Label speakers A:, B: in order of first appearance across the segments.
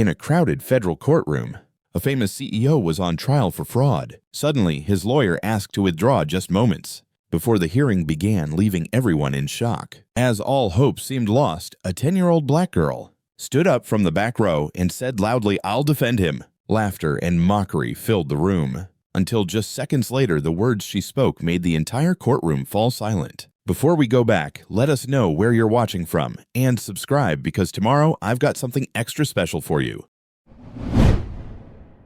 A: In a crowded federal courtroom, a famous CEO was on trial for fraud. Suddenly, his lawyer asked to withdraw just moments before the hearing began, leaving everyone in shock. As all hope seemed lost, a 10-year-old black girl stood up from the back row and said loudly, "I'll defend him." Laughter and mockery filled the room, until just seconds later the words she spoke made the entire courtroom fall silent. Before we go back, let us know where you're watching from and subscribe, because tomorrow I've got something extra special for you.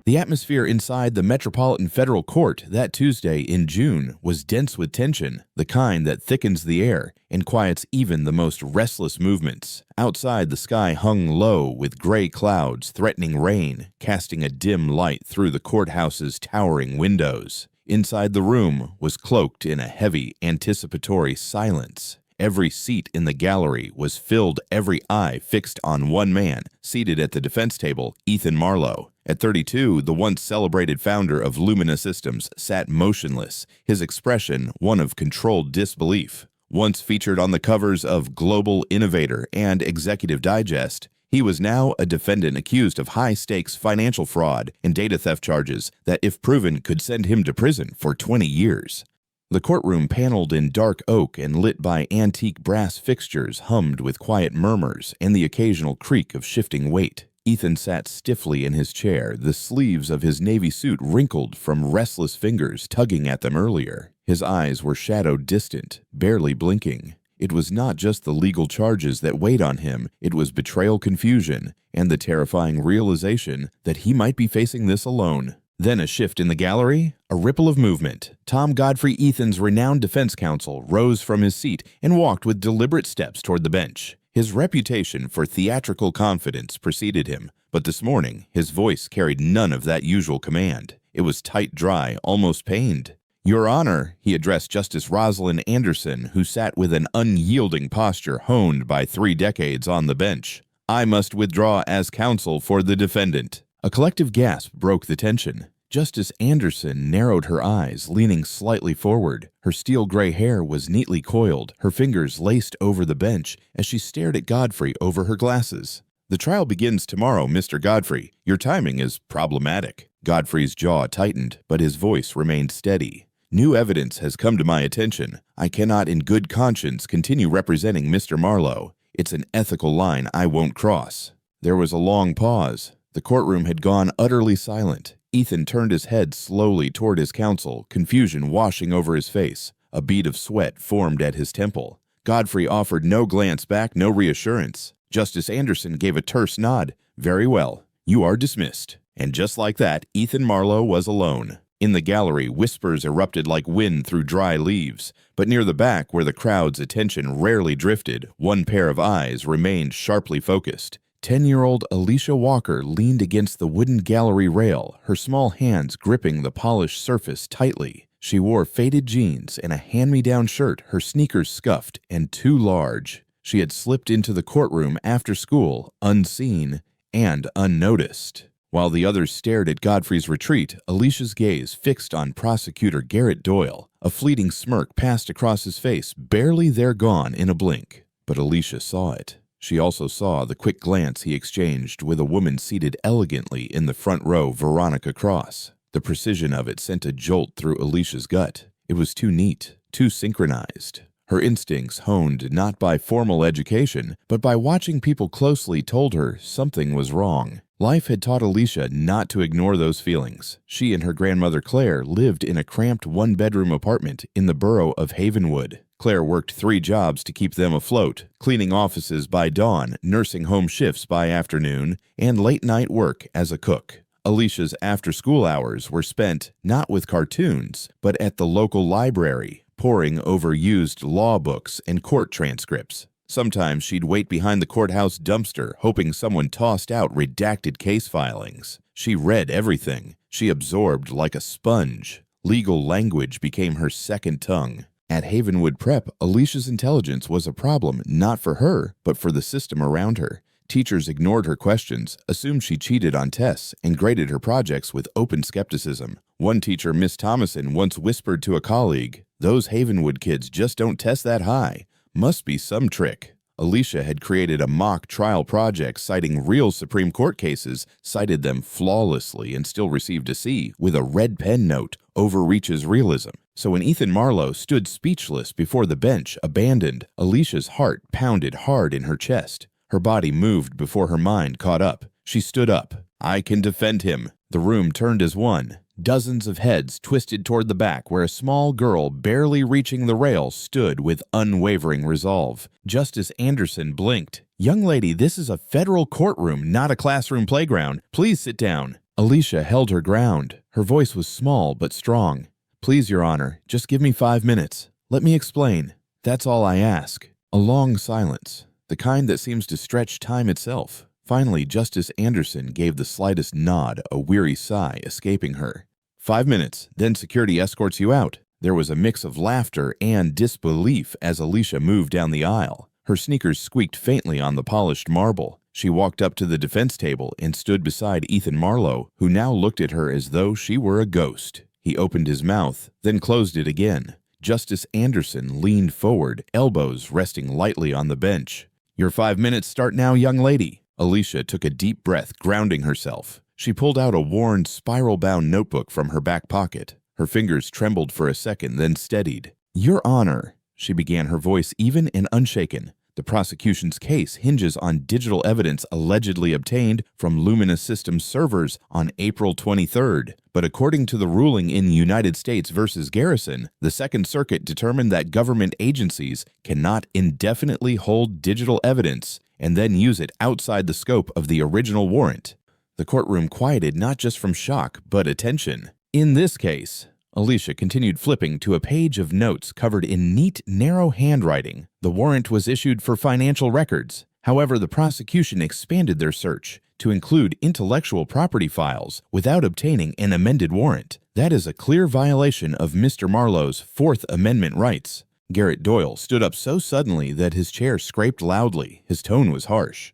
A: The atmosphere inside the Metropolitan Federal Court that Tuesday in June was dense with tension, the kind that thickens the air and quiets even the most restless movements. Outside, the sky hung low with gray clouds threatening rain, casting a dim light through the courthouse's towering windows. Inside the room was cloaked in a heavy, anticipatory silence. Every seat in the gallery was filled, every eye fixed on one man, seated at the defense table, Ethan Marlowe. At 32, the once celebrated founder of Lumina Systems sat motionless, his expression one of controlled disbelief. Once featured on the covers of Global Innovator and Executive Digest, he was now a defendant accused of high-stakes financial fraud and data theft charges that, if proven, could send him to prison for 20 years. The courtroom, paneled in dark oak and lit by antique brass fixtures, hummed with quiet murmurs and the occasional creak of shifting weight. Ethan sat stiffly in his chair, the sleeves of his navy suit wrinkled from restless fingers tugging at them earlier. His eyes were shadowed distant, barely blinking. It was not just the legal charges that weighed on him, it was betrayal, confusion, and the terrifying realization that he might be facing this alone. Then a shift in the gallery, a ripple of movement. Tom Godfrey, Ethan's renowned defense counsel, rose from his seat and walked with deliberate steps toward the bench. His reputation for theatrical confidence preceded him, but this morning his voice carried none of that usual command. It was tight, dry, almost pained. "Your Honor," he addressed Justice Rosalind Anderson, who sat with an unyielding posture honed by 3 decades on the bench. "I must withdraw as counsel for the defendant." A collective gasp broke the tension. Justice Anderson narrowed her eyes, leaning slightly forward. Her steel-gray hair was neatly coiled, her fingers laced over the bench as she stared at Godfrey over her glasses. "The trial begins tomorrow, Mr. Godfrey. Your timing is problematic." Godfrey's jaw tightened, but his voice remained steady. "New evidence has come to my attention. I cannot in good conscience continue representing Mr. Marlowe. It's an ethical line I won't cross." There was a long pause. The courtroom had gone utterly silent. Ethan turned his head slowly toward his counsel, confusion washing over his face. A bead of sweat formed at his temple. Godfrey offered no glance back, no reassurance. Justice Anderson gave a terse nod. "Very well, you are dismissed." And just like that, Ethan Marlowe was alone. In the gallery, whispers erupted like wind through dry leaves, but near the back, where the crowd's attention rarely drifted, one pair of eyes remained sharply focused. 10-year-old Alicia Walker leaned against the wooden gallery rail, her small hands gripping the polished surface tightly. She wore faded jeans and a hand-me-down shirt, her sneakers scuffed and too large. She had slipped into the courtroom after school, unseen and unnoticed. While the others stared at Godfrey's retreat, Alicia's gaze fixed on Prosecutor Garrett Doyle. A fleeting smirk passed across his face, barely there, gone in a blink. But Alicia saw it. She also saw the quick glance he exchanged with a woman seated elegantly in the front row, Veronica Cross. The precision of it sent a jolt through Alicia's gut. It was too neat, too synchronized. Her instincts, honed not by formal education, but by watching people closely, told her something was wrong. Life had taught Alicia not to ignore those feelings. She and her grandmother Claire lived in a cramped one-bedroom apartment in the borough of Havenwood. Claire worked 3 jobs to keep them afloat, cleaning offices by dawn, nursing home shifts by afternoon, and late-night work as a cook. Alicia's after-school hours were spent not with cartoons, but at the local library, poring over used law books and court transcripts. Sometimes she'd wait behind the courthouse dumpster, hoping someone tossed out redacted case filings. She read everything. She absorbed like a sponge. Legal language became her second tongue. At Havenwood Prep, Alicia's intelligence was a problem not for her, but for the system around her. Teachers ignored her questions, assumed she cheated on tests, and graded her projects with open skepticism. One teacher, Miss Thomason, once whispered to a colleague, "Those Havenwood kids just don't test that high. Must be some trick." Alicia had created a mock trial project citing real Supreme Court cases, cited them flawlessly, and still received a C with a red pen note, overreaches realism. So when Ethan Marlowe stood speechless before the bench, abandoned, Alicia's heart pounded hard in her chest. Her body moved before her mind caught up. She stood up. I can defend him. The room turned as one. Dozens of heads twisted toward the back where a small girl barely reaching the rail stood with unwavering resolve. Justice Anderson blinked. Young lady, this is a federal courtroom, not a classroom playground. Please sit down. Alicia held her ground. Her voice was small but strong. Please, Your Honor, just give me 5 minutes. Let me explain. That's all I ask. A long silence, the kind that seems to stretch time itself. Finally, Justice Anderson gave the slightest nod, a weary sigh escaping her. 5 minutes, then security escorts you out. There was a mix of laughter and disbelief as Alicia moved down the aisle. Her sneakers squeaked faintly on the polished marble. She walked up to the defense table and stood beside Ethan Marlowe, who now looked at her as though she were a ghost. He opened his mouth, then closed it again. Justice Anderson leaned forward, elbows resting lightly on the bench. Your 5 minutes start now, young lady. Alicia took a deep breath, grounding herself. She pulled out a worn, spiral-bound notebook from her back pocket. Her fingers trembled for a second, then steadied. Your Honor, she began, her voice even and unshaken. The prosecution's case hinges on digital evidence allegedly obtained from Luminous Systems servers on April 23rd. But according to the ruling in United States v. Garrison, the Second Circuit determined that government agencies cannot indefinitely hold digital evidence and then use it outside the scope of the original warrant. The courtroom quieted not just from shock, but attention. In this case, Alicia continued flipping to a page of notes covered in neat, narrow handwriting. The warrant was issued for financial records. However, the prosecution expanded their search to include intellectual property files without obtaining an amended warrant. That is a clear violation of Mr. Marlowe's Fourth Amendment rights. Garrett Doyle stood up so suddenly that his chair scraped loudly. His tone was harsh.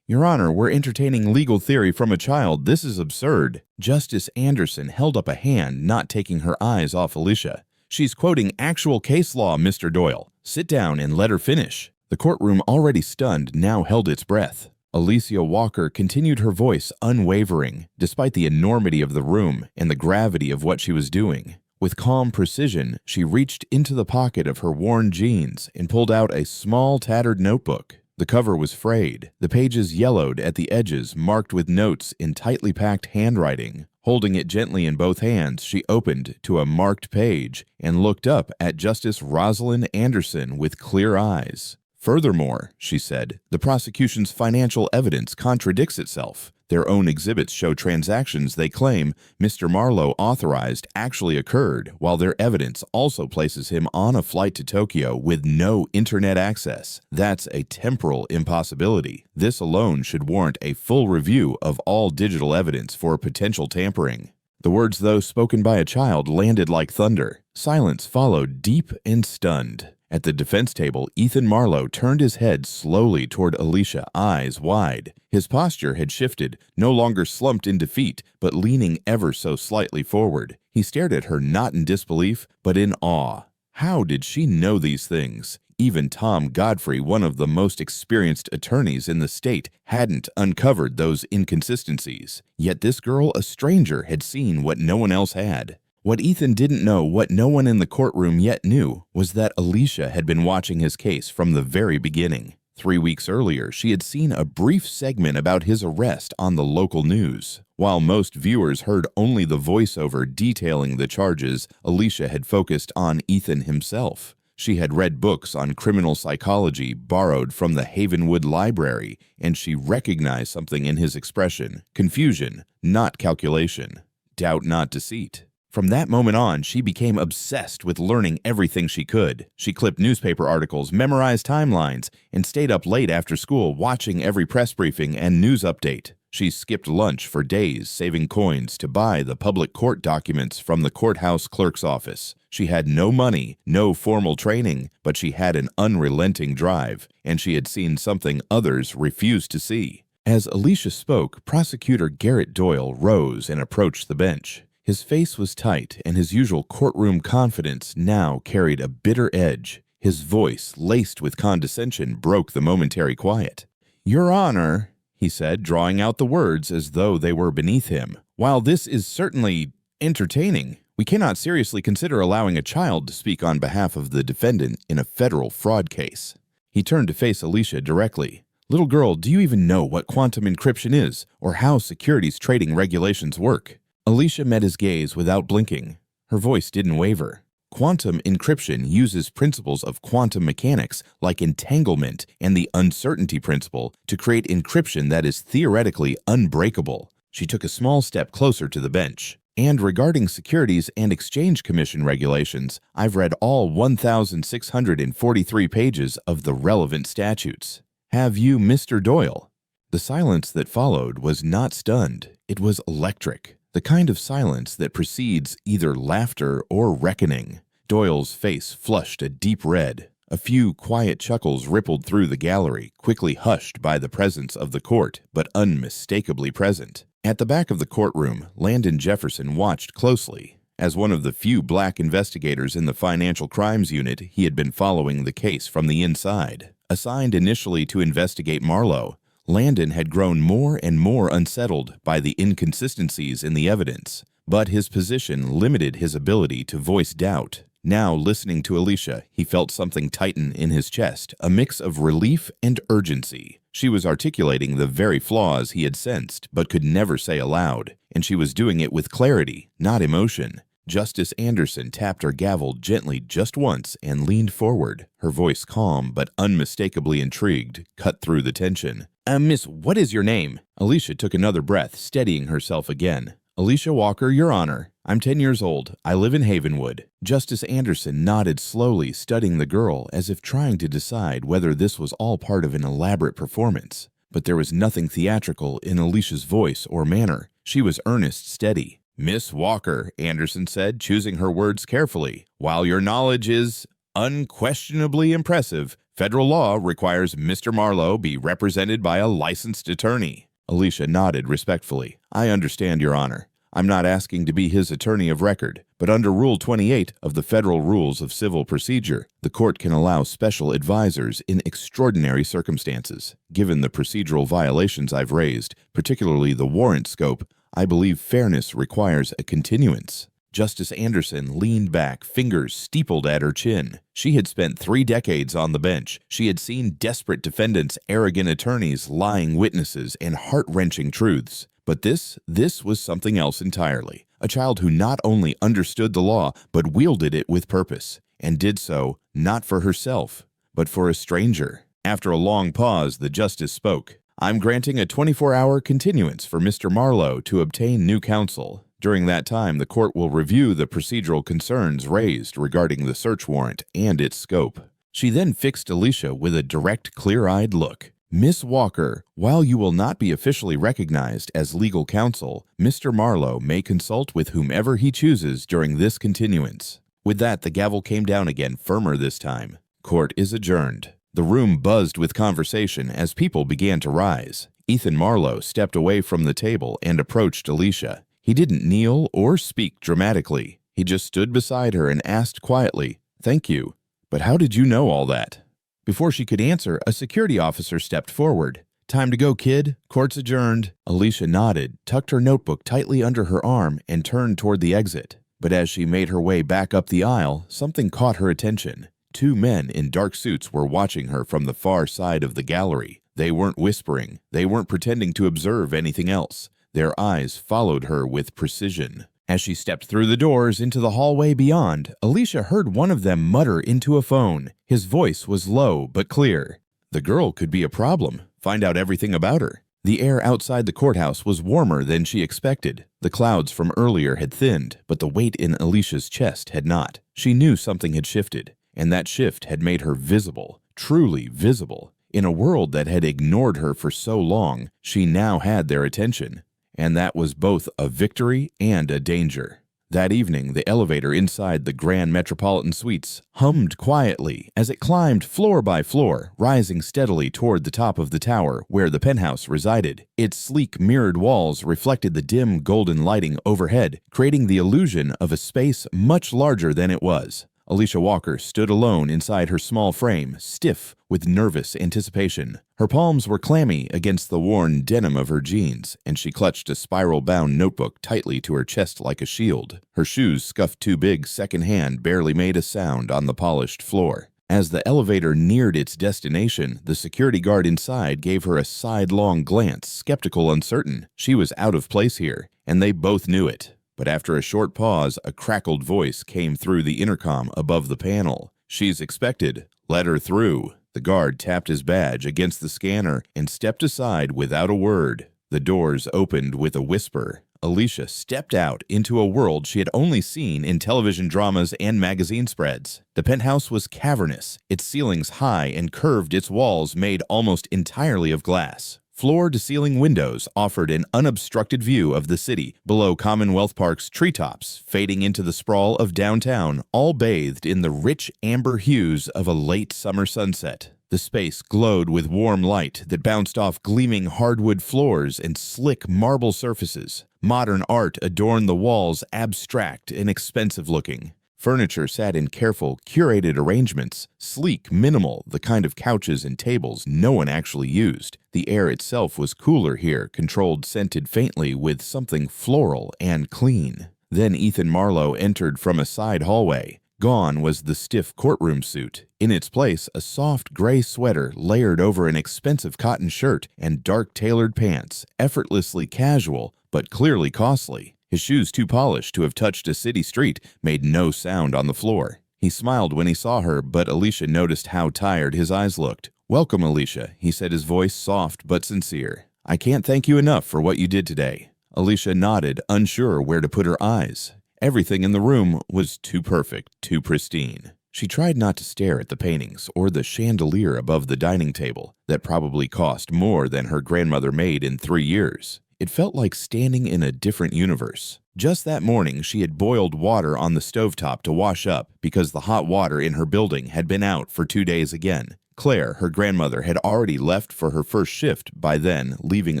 A: Your Honor, we're entertaining legal theory from a child. This is absurd. Justice Anderson held up a hand, not taking her eyes off Alicia. She's quoting actual case law, Mr. Doyle. Sit down and let her finish. The courtroom, already stunned, now held its breath. Alicia Walker continued, her voice unwavering, despite the enormity of the room and the gravity of what she was doing. With calm precision, she reached into the pocket of her worn jeans and pulled out a small, tattered notebook. The cover was frayed, the pages yellowed at the edges, marked with notes in tightly packed handwriting. Holding it gently in both hands, she opened to a marked page and looked up at Justice Rosalind Anderson with clear eyes. Furthermore, she said, the prosecution's financial evidence contradicts itself. Their own exhibits show transactions they claim Mr. Marlowe authorized actually occurred, while their evidence also places him on a flight to Tokyo with no internet access. That's a temporal impossibility. This alone should warrant a full review of all digital evidence for potential tampering. The words, though spoken by a child, landed like thunder. Silence followed, deep and stunned. At the defense table, Ethan Marlowe turned his head slowly toward Alicia, eyes wide. His posture had shifted, no longer slumped in defeat, but leaning ever so slightly forward. He stared at her not in disbelief, but in awe. How did she know these things? Even Tom Godfrey, one of the most experienced attorneys in the state, hadn't uncovered those inconsistencies. Yet this girl, a stranger, had seen what no one else had. What Ethan didn't know, what no one in the courtroom yet knew, was that Alicia had been watching his case from the very beginning. 3 weeks earlier, she had seen a brief segment about his arrest on the local news. While most viewers heard only the voiceover detailing the charges, Alicia had focused on Ethan himself. She had read books on criminal psychology borrowed from the Havenwood Library, and she recognized something in his expression: confusion, not calculation, doubt, not deceit. From that moment on, she became obsessed with learning everything she could. She clipped newspaper articles, memorized timelines, and stayed up late after school watching every press briefing and news update. She skipped lunch for days, saving coins to buy the public court documents from the courthouse clerk's office. She had no money, no formal training, but she had an unrelenting drive, and she had seen something others refused to see. As Alicia spoke, Prosecutor Garrett Doyle rose and approached the bench. His face was tight, and his usual courtroom confidence now carried a bitter edge. His voice, laced with condescension, broke the momentary quiet. "Your Honor," he said, drawing out the words as though they were beneath him, "while this is certainly entertaining, we cannot seriously consider allowing a child to speak on behalf of the defendant in a federal fraud case." He turned to face Alicia directly. "Little girl, do you even know what quantum encryption is, or how securities trading regulations work?" Alicia met his gaze without blinking. Her voice didn't waver. Quantum encryption uses principles of quantum mechanics like entanglement and the uncertainty principle to create encryption that is theoretically unbreakable. She took a small step closer to the bench. "And regarding Securities and Exchange Commission regulations, I've read all 1,643 pages of the relevant statutes. Have you, Mr. Doyle?" The silence that followed was not stunned. It was electric. The kind of silence that precedes either laughter or reckoning. Doyle's face flushed a deep red. A few quiet chuckles rippled through the gallery, quickly hushed by the presence of the court, but unmistakably present. At the back of the courtroom, Landon Jefferson watched closely. As one of the few black investigators in the Financial Crimes Unit, he had been following the case from the inside. Assigned initially to investigate Marlowe, Landon had grown more and more unsettled by the inconsistencies in the evidence, but his position limited his ability to voice doubt. Now, listening to Alicia, he felt something tighten in his chest, a mix of relief and urgency. She was articulating the very flaws he had sensed but could never say aloud, and she was doing it with clarity, not emotion. Justice Anderson tapped her gavel gently just once and leaned forward. Her voice, calm but unmistakably intrigued, cut through the tension. Miss, what is your name?" Alicia took another breath, steadying herself again. "Alicia Walker, Your Honor. I'm 10 years old. I live in Havenwood." Justice Anderson nodded slowly, studying the girl as if trying to decide whether this was all part of an elaborate performance. But there was nothing theatrical in Alicia's voice or manner. She was earnest, steady. "Miss Walker," Anderson said, choosing her words carefully, "while your knowledge is unquestionably impressive, federal law requires Mr. Marlowe be represented by a licensed attorney." Alicia nodded respectfully. "I understand, Your Honor. I'm not asking to be his attorney of record, but under Rule 28 of the Federal Rules of Civil Procedure, the court can allow special advisors in extraordinary circumstances. Given the procedural violations I've raised, particularly the warrant scope, I believe fairness requires a continuance." Justice Anderson leaned back, fingers steepled at her chin. She had spent 3 decades on the bench. She had seen desperate defendants, arrogant attorneys, lying witnesses, and heart-wrenching truths. But this was something else entirely. A child who not only understood the law, but wielded it with purpose, and did so not for herself, but for a stranger. After a long pause, the justice spoke. "I'm granting a 24-hour continuance for Mr. Marlowe to obtain new counsel. During that time, the court will review the procedural concerns raised regarding the search warrant and its scope." She then fixed Alicia with a direct, clear-eyed look. "Miss Walker, while you will not be officially recognized as legal counsel, Mr. Marlowe may consult with whomever he chooses during this continuance." With that, the gavel came down again, firmer this time. Court is adjourned. The room buzzed with conversation as people began to rise. Ethan Marlowe stepped away from the table and approached Alicia. He didn't kneel or speak dramatically. He just stood beside her and asked quietly, "Thank you. But how did you know all that?" Before she could answer, a security officer stepped forward. "Time to go, kid. Court's adjourned." Alicia nodded, tucked her notebook tightly under her arm, and turned toward the exit. But as she made her way back up the aisle, something caught her attention. 2 men in dark suits were watching her from the far side of the gallery. They weren't whispering. They weren't pretending to observe anything else. Their eyes followed her with precision. As she stepped through the doors into the hallway beyond, Alicia heard one of them mutter into a phone. His voice was low but clear. The girl could be a problem. Find out everything about her. The air outside the courthouse was warmer than she expected. The clouds from earlier had thinned, but the weight in Alicia's chest had not. She knew something had shifted, and that shift had made her visible, truly visible. In a world that had ignored her for so long, she now had their attention. And that was both a victory and a danger. That evening, the elevator inside the Grand Metropolitan Suites hummed quietly as it climbed floor by floor, rising steadily toward the top of the tower where the penthouse resided. Its sleek mirrored walls reflected the dim golden lighting overhead, creating the illusion of a space much larger than it was. Alicia Walker stood alone inside her small frame, stiff with nervous anticipation. Her palms were clammy against the worn denim of her jeans, and she clutched a spiral-bound notebook tightly to her chest like a shield. Her shoes, scuffed too big secondhand, barely made a sound on the polished floor. As the elevator neared its destination, the security guard inside gave her a sidelong glance, skeptical, uncertain. She was out of place here, and they both knew it. But after a short pause, a crackled voice came through the intercom above the panel. "She's expected. Let her through." The guard tapped his badge against the scanner and stepped aside without a word. The doors opened with a whisper. Alicia stepped out into a world she had only seen in television dramas and magazine spreads. The penthouse was cavernous, its ceilings high and curved, its walls made almost entirely of glass. Floor-to-ceiling windows offered an unobstructed view of the city below Commonwealth Park's treetops, fading into the sprawl of downtown, all bathed in the rich amber hues of a late summer sunset. The space glowed with warm light that bounced off gleaming hardwood floors and slick marble surfaces. Modern art adorned the walls, abstract and expensive-looking. Furniture sat in careful, curated arrangements, sleek, minimal, the kind of couches and tables no one actually used. The air itself was cooler here, controlled, scented faintly with something floral and clean. Then Ethan Marlowe entered from a side hallway. Gone was the stiff courtroom suit. In its place, a soft gray sweater layered over an expensive cotton shirt and dark tailored pants, effortlessly casual, but clearly costly. His shoes, too polished to have touched a city street, made no sound on the floor. He smiled when he saw her, but Alicia noticed how tired his eyes looked. "Welcome, Alicia," he said, his voice soft but sincere. "I can't thank you enough for what you did today." Alicia nodded, unsure where to put her eyes. Everything in the room was too perfect, too pristine. She tried not to stare at the paintings or the chandelier above the dining table that probably cost more than her grandmother made in 3 years. It felt like standing in a different universe. Just that morning, she had boiled water on the stovetop to wash up because the hot water in her building had been out for 2 days again. Claire, her grandmother, had already left for her first shift by then, leaving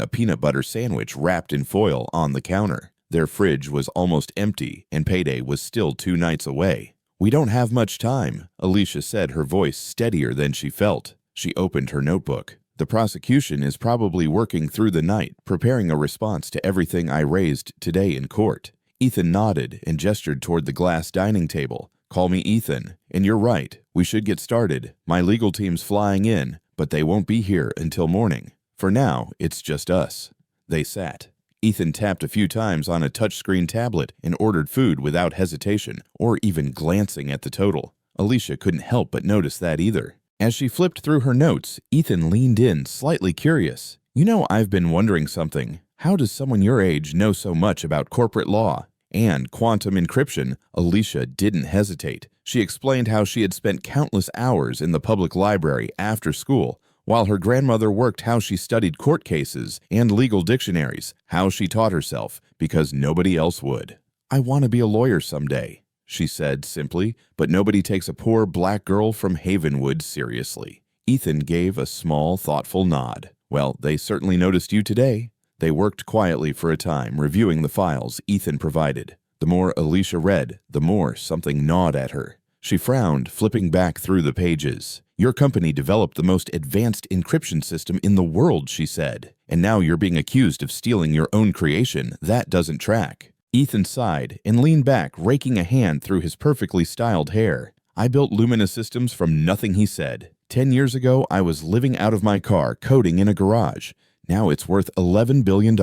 A: a peanut butter sandwich wrapped in foil on the counter. Their fridge was almost empty, and payday was still 2 nights away. "We don't have much time," Alicia said, her voice steadier than she felt. She opened her notebook. "The prosecution is probably working through the night, preparing a response to everything I raised today in court." Ethan nodded and gestured toward the glass dining table. "Call me Ethan. And you're right, we should get started. My legal team's flying in, but they won't be here until morning. For now, it's just us." They sat. Ethan tapped a few times on a touchscreen tablet and ordered food without hesitation or even glancing at the total. Alicia couldn't help but notice that either. As she flipped through her notes, Ethan leaned in, slightly curious. "You know, I've been wondering something. How does someone your age know so much about corporate law and quantum encryption?" Alicia didn't hesitate. She explained how she had spent countless hours in the public library after school, while her grandmother worked, how she studied court cases and legal dictionaries, how she taught herself, because nobody else would. "I want to be a lawyer someday," she said simply, but nobody takes a poor black girl from Havenwood seriously. Ethan gave a small, thoughtful nod. "Well, they certainly noticed you today." They worked quietly for a time, reviewing the files Ethan provided. The more Alicia read, the more something gnawed at her. She frowned, flipping back through the pages. "Your company developed the most advanced encryption system in the world," she said. "And now you're being accused of stealing your own creation. That doesn't track." Ethan sighed and leaned back, raking a hand through his perfectly styled hair. "I built Lumina Systems from nothing," he said. 10 years ago, I was living out of my car, coding in a garage. Now it's worth $11 billion.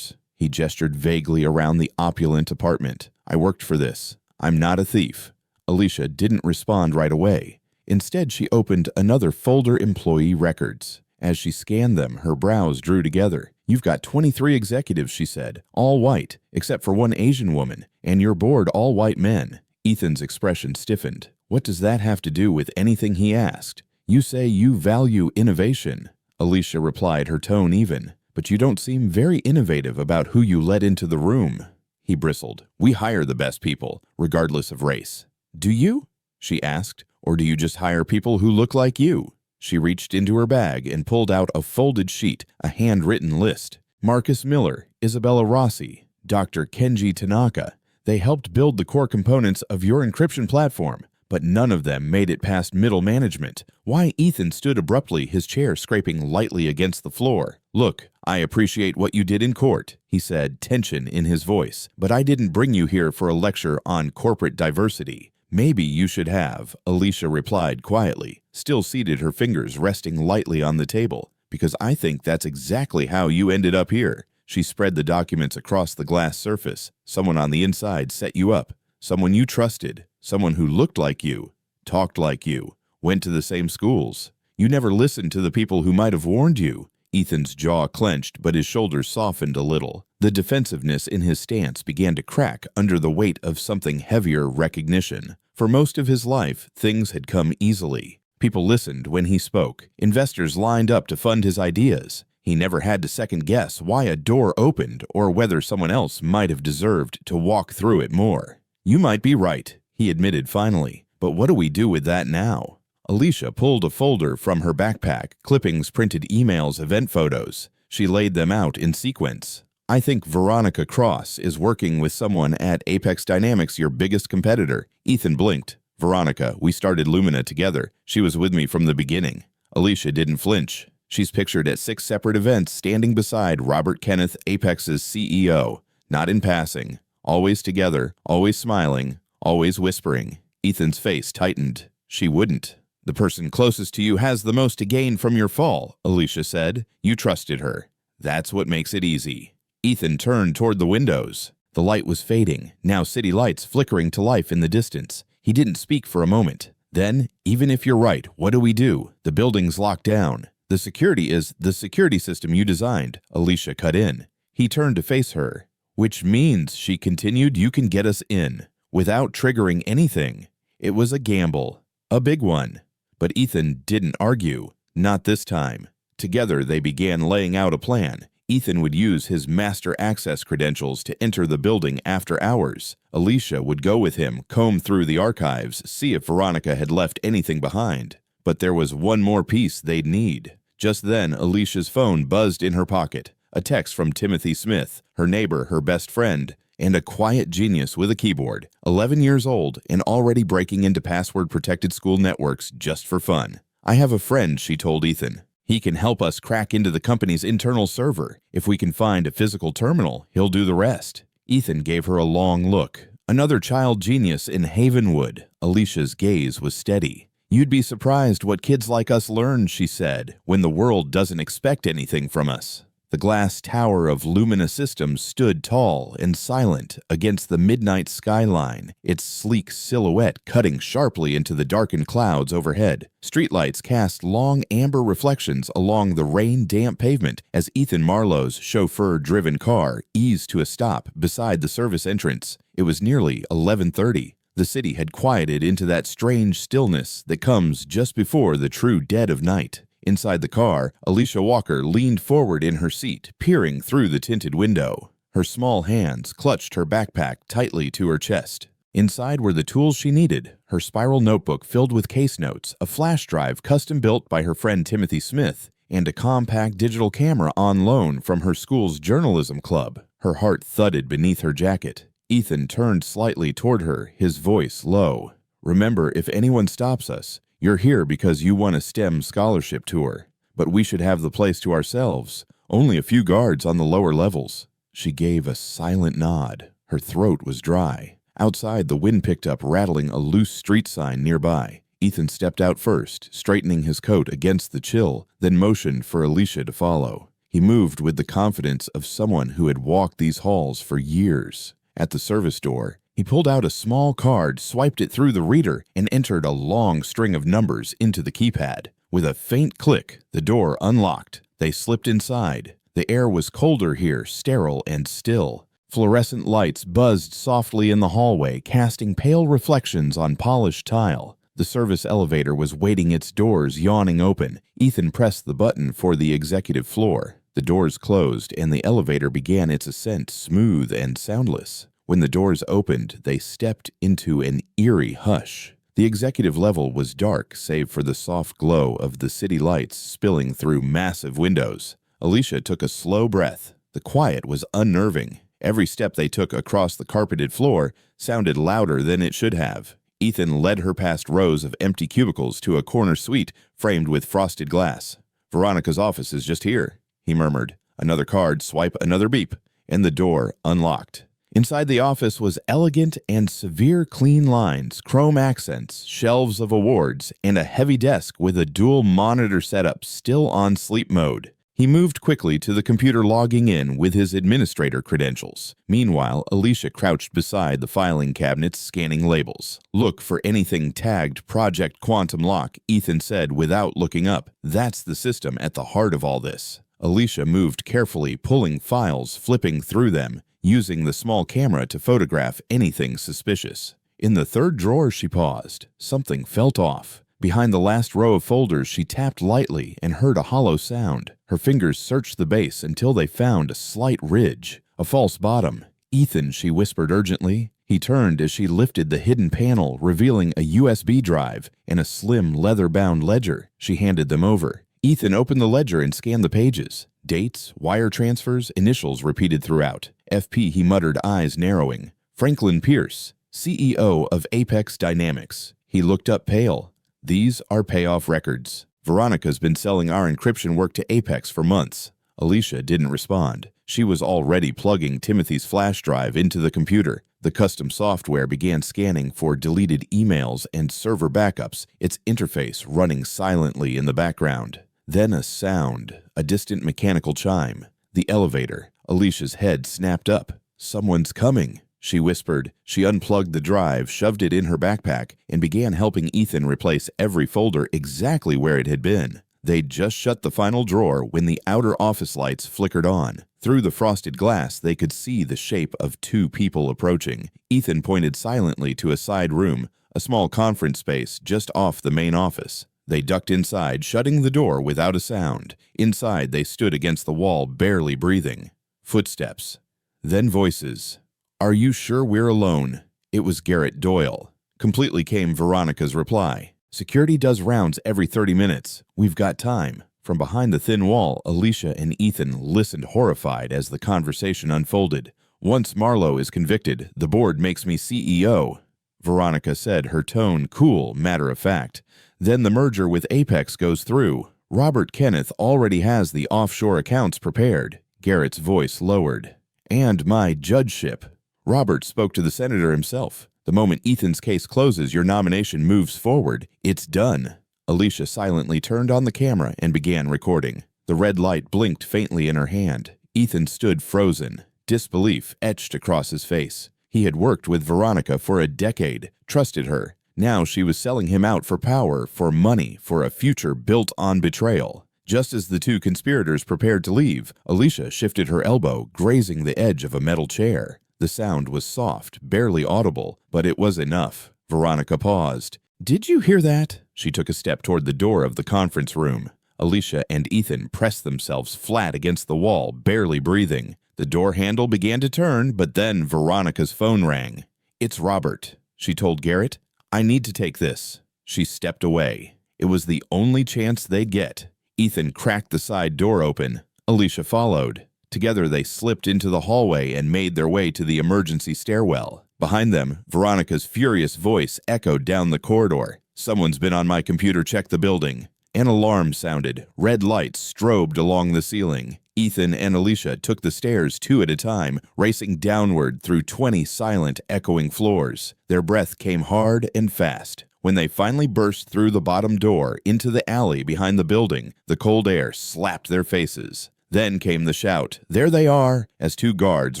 A: He gestured vaguely around the opulent apartment. "I worked for this. I'm not a thief." Alicia didn't respond right away. Instead, she opened another folder, employee records. As she scanned them, her brows drew together. "You've got 23 executives," she said, "all white, except for one Asian woman, and your board all white men." Ethan's expression stiffened. "What does that have to do with anything?" he asked. "You say you value innovation," Alicia replied, her tone even, "but you don't seem very innovative about who you let into the room." He bristled. "We hire the best people, regardless of race." "Do you?" she asked. "Or do you just hire people who look like you?" She reached into her bag and pulled out a folded sheet, a handwritten list. "Marcus Miller, Isabella Rossi, Dr. Kenji Tanaka. They helped build the core components of your encryption platform, but none of them made it past middle management. Why? Ethan stood abruptly, his chair scraping lightly against the floor. "Look, I appreciate what you did in court," he said, tension in his voice, "but I didn't bring you here for a lecture on corporate diversity." "Maybe you should have," Alicia replied quietly, still seated, her fingers resting lightly on the table, "because I think that's exactly how you ended up here." She spread the documents across the glass surface. "Someone on the inside set you up. Someone you trusted. Someone who looked like you, talked like you, went to the same schools. You never listened to the people who might have warned you." Ethan's jaw clenched, but his shoulders softened a little. The defensiveness in his stance began to crack under the weight of something heavier: recognition. For most of his life, things had come easily. People listened when he spoke. Investors lined up to fund his ideas. He never had to second-guess why a door opened or whether someone else might have deserved to walk through it more. "You might be right," he admitted finally, "but what do we do with that now?" Alicia pulled a folder from her backpack, clippings, printed emails, event photos. She laid them out in sequence. "I think Veronica Cross is working with someone at Apex Dynamics, your biggest competitor." Ethan blinked. "Veronica, we started Lumina together. She was with me from the beginning." Alicia didn't flinch. "She's pictured at 6 separate events, standing beside Robert Kenneth, Apex's CEO. Not in passing. Always together, always smiling, always whispering." Ethan's face tightened. "She wouldn't." "The person closest to you has the most to gain from your fall," Alicia said. "You trusted her. That's what makes it easy." Ethan turned toward the windows. The light was fading, now city lights flickering to life in the distance. He didn't speak for a moment. Then, "Even if you're right, what do we do? The building's locked down." "The security system you designed," Alicia cut in. He turned to face her. "Which means," she continued, "you can get us in without triggering anything." It was a gamble, a big one. But Ethan didn't argue. Not this time. Together they began laying out a plan. Ethan would use his master access credentials to enter the building after hours. Alicia would go with him, comb through the archives, see if Veronica had left anything behind. But there was one more piece they'd need. Just then, Alicia's phone buzzed in her pocket. A text from Timothy Smith, her neighbor, her best friend, and a quiet genius with a keyboard, 11 years old and already breaking into password-protected school networks just for fun. "I have a friend," she told Ethan. "He can help us crack into the company's internal server. If we can find a physical terminal, he'll do the rest." Ethan gave her a long look. "Another child genius in Havenwood." Alicia's gaze was steady. "You'd be surprised what kids like us learn," she said, "when the world doesn't expect anything from us." The glass tower of Lumina Systems stood tall and silent against the midnight skyline, its sleek silhouette cutting sharply into the darkened clouds overhead. Streetlights cast long amber reflections along the rain-damp pavement as Ethan Marlowe's chauffeur-driven car eased to a stop beside the service entrance. It was nearly 11:30. The city had quieted into that strange stillness that comes just before the true dead of night. Inside the car, Alicia Walker leaned forward in her seat, peering through the tinted window. Her small hands clutched her backpack tightly to her chest. Inside were the tools she needed: her spiral notebook filled with case notes, a flash drive custom-built by her friend Timothy Smith, and a compact digital camera on loan from her school's journalism club. Her heart thudded beneath her jacket. Ethan turned slightly toward her, his voice low. "Remember, if anyone stops us, you're here because you won a STEM scholarship tour. But we should have the place to ourselves. Only a few guards on the lower levels." She gave a silent nod. Her throat was dry. Outside, the wind picked up, rattling a loose street sign nearby. Ethan stepped out first, straightening his coat against the chill, then motioned for Alicia to follow. He moved with the confidence of someone who had walked these halls for years. At the service door, he pulled out a small card, swiped it through the reader, and entered a long string of numbers into the keypad. With a faint click, the door unlocked. They slipped inside. The air was colder here, sterile and still. Fluorescent lights buzzed softly in the hallway, casting pale reflections on polished tile. The service elevator was waiting, its doors yawning open. Ethan pressed the button for the executive floor. The doors closed, and the elevator began its ascent, smooth and soundless. When the doors opened, they stepped into an eerie hush. The executive level was dark, save for the soft glow of the city lights spilling through massive windows. Alicia took a slow breath. The quiet was unnerving. Every step they took across the carpeted floor sounded louder than it should have. Ethan led her past rows of empty cubicles to a corner suite framed with frosted glass. "Veronica's office is just here," he murmured. Another card, swipe, another beep, and the door unlocked. Inside the office was elegant and severe clean lines, chrome accents, shelves of awards, and a heavy desk with a dual monitor setup still on sleep mode. He moved quickly to the computer, logging in with his administrator credentials. Meanwhile, Alicia crouched beside the filing cabinets, scanning labels. "Look for anything tagged Project Quantum Lock," Ethan said without looking up. "That's the system at the heart of all this." Alicia moved carefully, pulling files, flipping through them, using the small camera to photograph anything suspicious. In the third drawer, she paused. Something felt off. Behind the last row of folders, she tapped lightly and heard a hollow sound. Her fingers searched the base until they found a slight ridge, a false bottom. "Ethan," she whispered urgently. He turned as she lifted the hidden panel, revealing a USB drive and a slim, leather-bound ledger. She handed them over. Ethan opened the ledger and scanned the pages. Dates, wire transfers, initials repeated throughout. "FP," he muttered, eyes narrowing. "Franklin Pierce, CEO of Apex Dynamics." He looked up, pale. "These are payoff records. Veronica's been selling our encryption work to Apex for months." Alicia didn't respond. She was already plugging Timothy's flash drive into the computer. The custom software began scanning for deleted emails and server backups, its interface running silently in the background. Then a sound, a distant mechanical chime. The elevator. Alicia's head snapped up. "Someone's coming," she whispered. She unplugged the drive, shoved it in her backpack, and began helping Ethan replace every folder exactly where it had been. They'd just shut the final drawer when the outer office lights flickered on. Through the frosted glass, they could see the shape of two people approaching. Ethan pointed silently to a side room, a small conference space just off the main office. They ducked inside, shutting the door without a sound. Inside, they stood against the wall, barely breathing. Footsteps. Then voices. "Are you sure we're alone?" It was Garrett Doyle. Completely came Veronica's reply. "Security does rounds every 30 minutes. We've got time." From behind the thin wall, Alicia and Ethan listened horrified as the conversation unfolded. "Once Marlowe is convicted, the board makes me CEO," Veronica said, her tone cool, matter-of-fact. "Then the merger with Apex goes through. Robert Kenneth already has the offshore accounts prepared." Garrett's voice lowered. "And my judgeship. Robert spoke to the senator himself. The moment Ethan's case closes, your nomination moves forward. It's done." Alicia silently turned on the camera and began recording. The red light blinked faintly in her hand. Ethan stood frozen, disbelief etched across his face. He had worked with Veronica for a decade, trusted her. Now she was selling him out for power, for money, for a future built on betrayal. Just as the two conspirators prepared to leave, Alicia shifted her elbow, grazing the edge of a metal chair. The sound was soft, barely audible, but it was enough. Veronica paused. "Did you hear that?" She took a step toward the door of the conference room. Alicia and Ethan pressed themselves flat against the wall, barely breathing. The door handle began to turn, but then Veronica's phone rang. "It's Robert," she told Garrett. "I need to take this." She stepped away. It was the only chance they'd get. Ethan cracked the side door open. Alicia followed. Together they slipped into the hallway and made their way to the emergency stairwell. Behind them, Veronica's furious voice echoed down the corridor. "Someone's been on my computer, check the building." An alarm sounded. Red lights strobed along the ceiling. Ethan and Alicia took the stairs two at a time, racing downward through 20 silent, echoing floors. Their breath came hard and fast. When they finally burst through the bottom door into the alley behind the building, the cold air slapped their faces. Then came the shout, "There they are!" as two guards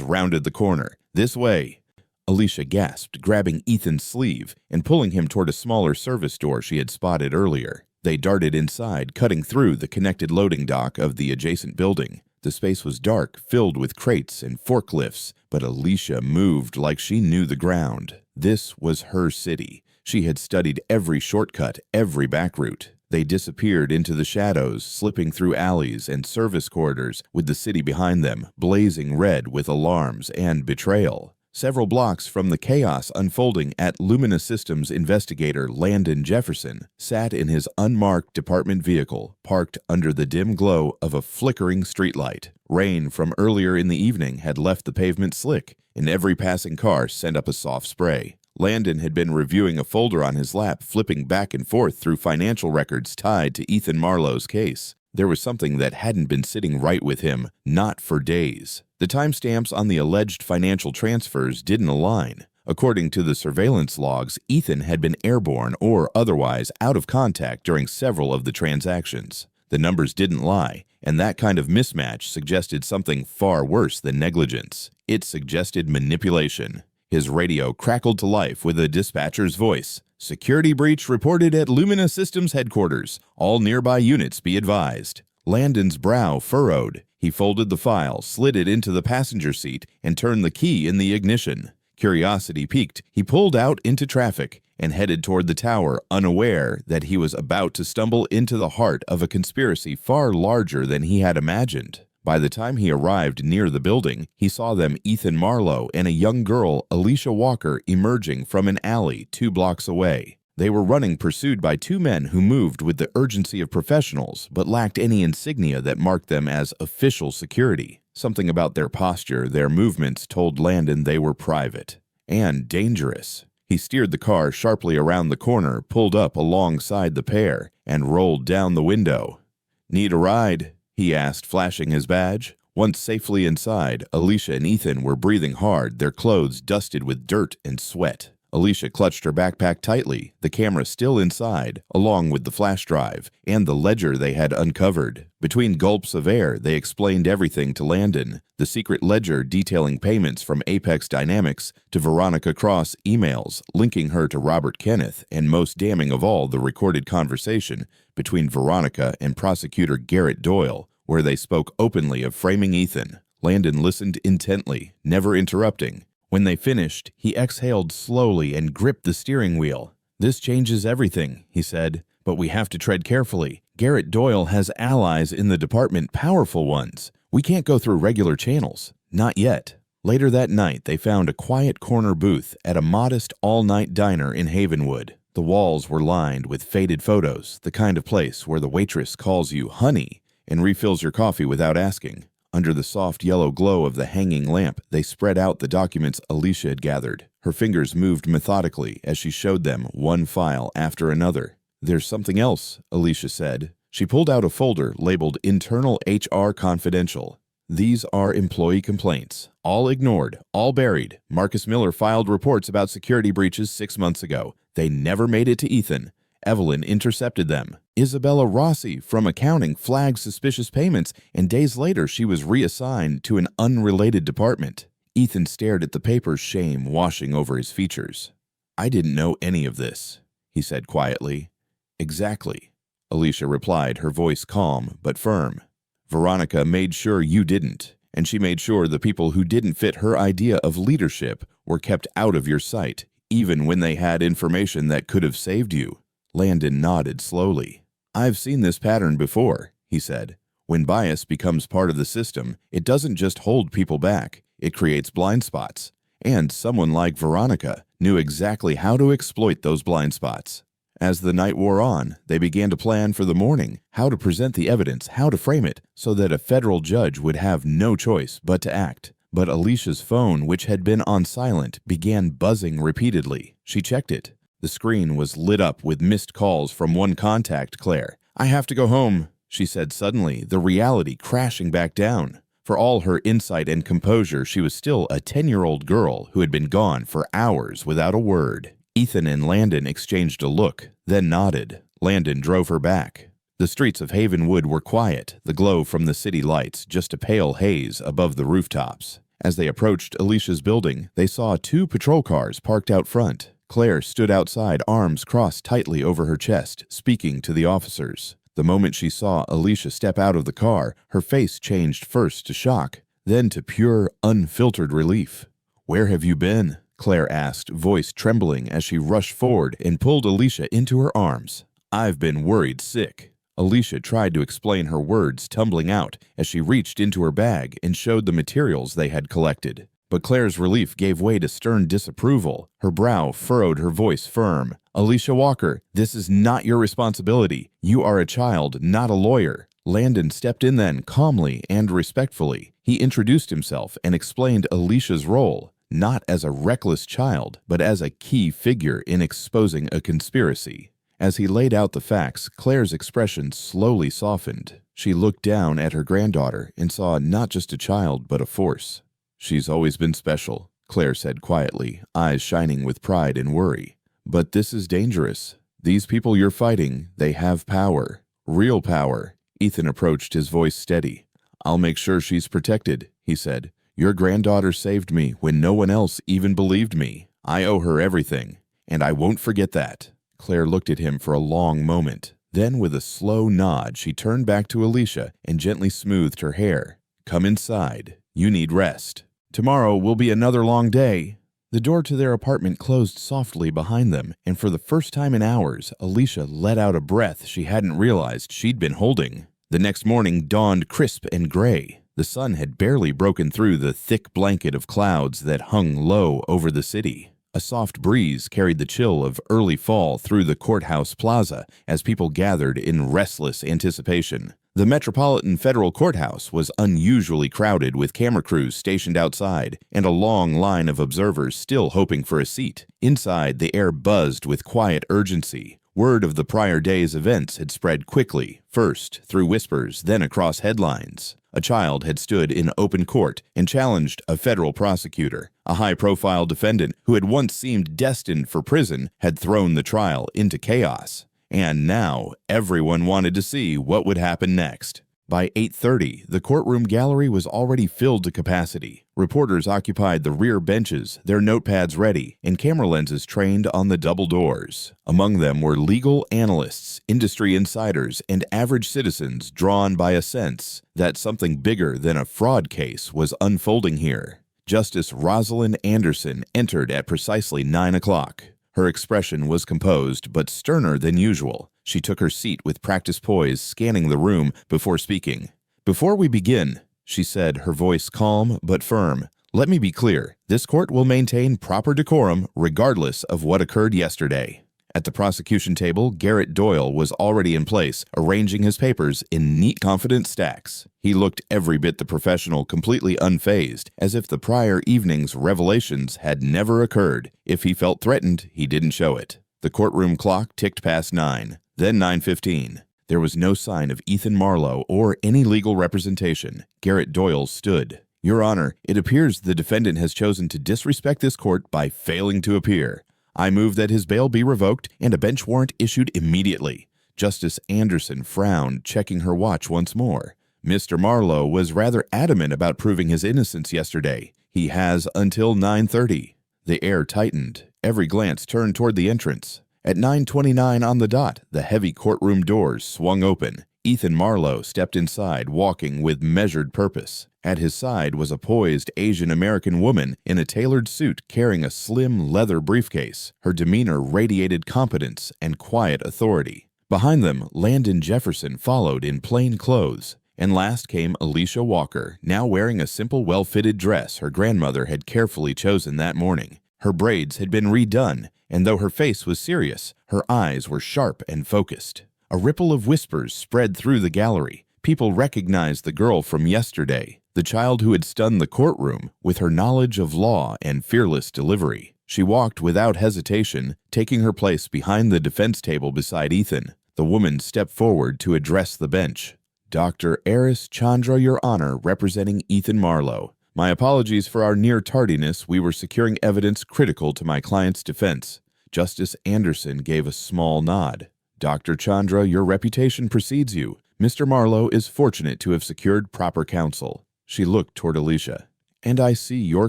A: rounded the corner. "This way!" Alicia gasped, grabbing Ethan's sleeve and pulling him toward a smaller service door she had spotted earlier. They darted inside, cutting through the connected loading dock of the adjacent building. The space was dark, filled with crates and forklifts, but Alicia moved like she knew the ground. This was her city. She had studied every shortcut, every back route. They disappeared into the shadows, slipping through alleys and service corridors with the city behind them, blazing red with alarms and betrayal. Several blocks from the chaos unfolding at Lumina Systems investigator Landon Jefferson sat in his unmarked department vehicle, parked under the dim glow of a flickering streetlight. Rain from earlier in the evening had left the pavement slick, and every passing car sent up a soft spray. Landon had been reviewing a folder on his lap, flipping back and forth through financial records tied to Ethan Marlowe's case. There was something that hadn't been sitting right with him, not for days. The timestamps on the alleged financial transfers didn't align. According to the surveillance logs, Ethan had been airborne or otherwise out of contact during several of the transactions. The numbers didn't lie, and that kind of mismatch suggested something far worse than negligence. It suggested manipulation. His radio crackled to life with a dispatcher's voice. "Security breach reported at Lumina Systems headquarters. All nearby units be advised." Landon's brow furrowed. He folded the file, slid it into the passenger seat, and turned the key in the ignition. Curiosity piqued, he pulled out into traffic and headed toward the tower, unaware that he was about to stumble into the heart of a conspiracy far larger than he had imagined. By the time he arrived near the building, he saw them, Ethan Marlowe and a young girl, Alicia Walker, emerging from an alley 2 blocks away. They were running, pursued by 2 men who moved with the urgency of professionals but lacked any insignia that marked them as official security. Something about their posture, their movements, told Landon they were private and dangerous. He steered the car sharply around the corner, pulled up alongside the pair, and rolled down the window. "Need a ride?" he asked, flashing his badge. Once safely inside, Alicia and Ethan were breathing hard, their clothes dusted with dirt and sweat. Alicia clutched her backpack tightly, the camera still inside, along with the flash drive and the ledger they had uncovered. Between gulps of air, they explained everything to Landon, the secret ledger detailing payments from Apex Dynamics to Veronica Cross, emails linking her to Robert Kenneth, and most damning of all, the recorded conversation between Veronica and prosecutor Garrett Doyle, where they spoke openly of framing Ethan. Landon listened intently, never interrupting. When they finished, he exhaled slowly and gripped the steering wheel. "This changes everything," he said, "but we have to tread carefully. Garrett Doyle has allies in the department, powerful ones. We can't go through regular channels. Not yet." Later that night, they found a quiet corner booth at a modest all-night diner in Havenwood. The walls were lined with faded photos, the kind of place where the waitress calls you honey and refills your coffee without asking. Under the soft yellow glow of the hanging lamp, they spread out the documents Alicia had gathered. Her fingers moved methodically as she showed them one file after another. "There's something else," Alicia said. She pulled out a folder labeled Internal HR Confidential. "These are employee complaints. All ignored, all buried. Marcus Miller filed reports about security breaches 6 months ago. They never made it to Ethan. Evelyn intercepted them. Isabella Rossi from accounting flagged suspicious payments, and days later she was reassigned to an unrelated department." Ethan stared at the papers, shame washing over his features. "I didn't know any of this," he said quietly. "Exactly," Alicia replied, her voice calm but firm. "Veronica made sure you didn't, and she made sure the people who didn't fit her idea of leadership were kept out of your sight, even when they had information that could have saved you." Landon nodded slowly. "I've seen this pattern before," he said. "When bias becomes part of the system, it doesn't just hold people back, it creates blind spots. And someone like Veronica knew exactly how to exploit those blind spots." As the night wore on, they began to plan for the morning, how to present the evidence, how to frame it, so that a federal judge would have no choice but to act. But Alicia's phone, which had been on silent, began buzzing repeatedly. She checked it. The screen was lit up with missed calls from one contact, Claire. "I have to go home," she said suddenly, the reality crashing back down. For all her insight and composure, she was still a 10-year-old girl who had been gone for hours without a word. Ethan and Landon exchanged a look, then nodded. Landon drove her back. The streets of Havenwood were quiet, the glow from the city lights just a pale haze above the rooftops. As they approached Alicia's building, they saw 2 patrol cars parked out front. Claire stood outside, arms crossed tightly over her chest, speaking to the officers. The moment she saw Alicia step out of the car, her face changed first to shock, then to pure, unfiltered relief. "Where have you been?" Claire asked, voice trembling as she rushed forward and pulled Alicia into her arms. "I've been worried sick." Alicia tried to explain, her words tumbling out as she reached into her bag and showed the materials they had collected. But Claire's relief gave way to stern disapproval. Her brow furrowed, her voice firm. "Alicia Walker, this is not your responsibility. You are a child, not a lawyer." Landon stepped in then, calmly and respectfully. He introduced himself and explained Alicia's role. not as a reckless child, but as a key figure in exposing a conspiracy. As he laid out the facts, Claire's expression slowly softened. She looked down at her granddaughter and saw not just a child, but a force. "She's always been special," Claire said quietly, eyes shining with pride and worry. "But this is dangerous. These people you're fighting, they have power. Real power." Ethan approached, his voice steady. "I'll make sure she's protected," he said. "Your granddaughter saved me when no one else even believed me. I owe her everything, and I won't forget that." Claire looked at him for a long moment. Then, with a slow nod, she turned back to Alicia and gently smoothed her hair. "Come inside. You need rest. Tomorrow will be another long day." The door to their apartment closed softly behind them, and for the first time in hours, Alicia let out a breath she hadn't realized she'd been holding. The next morning dawned crisp and gray. The sun had barely broken through the thick blanket of clouds that hung low over the city. A soft breeze carried the chill of early fall through the courthouse plaza as people gathered in restless anticipation. The Metropolitan Federal Courthouse was unusually crowded with camera crews stationed outside and a long line of observers still hoping for a seat. Inside, the air buzzed with quiet urgency. Word of the prior day's events had spread quickly, first through whispers, then across headlines. A child had stood in open court and challenged a federal prosecutor. A high-profile defendant who had once seemed destined for prison had thrown the trial into chaos. And now, everyone wanted to see what would happen next. By 8:30, the courtroom gallery was already filled to capacity. Reporters occupied the rear benches, their notepads ready, and camera lenses trained on the double doors. Among them were legal analysts, industry insiders, and average citizens drawn by a sense that something bigger than a fraud case was unfolding here. Justice Rosalind Anderson entered at precisely 9 o'clock. Her expression was composed, but sterner than usual. She took her seat with practiced poise, scanning the room before speaking. "Before we begin," she said, her voice calm but firm, "let me be clear. This court will maintain proper decorum regardless of what occurred yesterday." At the prosecution table, Garrett Doyle was already in place, arranging his papers in neat, confident stacks. He looked every bit the professional, completely unfazed, as if the prior evening's revelations had never occurred. If he felt threatened, he didn't show it. The courtroom clock ticked past 9, then 9:15. There was no sign of Ethan Marlowe or any legal representation. Garrett Doyle stood. "Your Honor, it appears the defendant has chosen to disrespect this court by failing to appear. I move that his bail be revoked and a bench warrant issued immediately." Justice Anderson frowned, checking her watch once more. "Mr. Marlowe was rather adamant about proving his innocence yesterday. He has until 9:30. The air tightened. Every glance turned toward the entrance. At 9:29 on the dot, the heavy courtroom doors swung open. Ethan Marlowe stepped inside, walking with measured purpose. At his side was a poised Asian-American woman in a tailored suit carrying a slim leather briefcase. Her demeanor radiated competence and quiet authority. Behind them, Landon Jefferson followed in plain clothes. And last came Alicia Walker, now wearing a simple, well-fitted dress her grandmother had carefully chosen that morning. Her braids had been redone, and though her face was serious, her eyes were sharp and focused. A ripple of whispers spread through the gallery. People recognized the girl from yesterday, the child who had stunned the courtroom with her knowledge of law and fearless delivery. She walked without hesitation, taking her place behind the defense table beside Ethan. The woman stepped forward to address the bench. "Dr. Eris Chandra, Your Honor, representing Ethan Marlowe. My apologies for our near tardiness. We were securing evidence critical to my client's defense." Justice Anderson gave a small nod. "Dr. Chandra, your reputation precedes you. Mr. Marlowe is fortunate to have secured proper counsel." She looked toward Alicia. "And I see your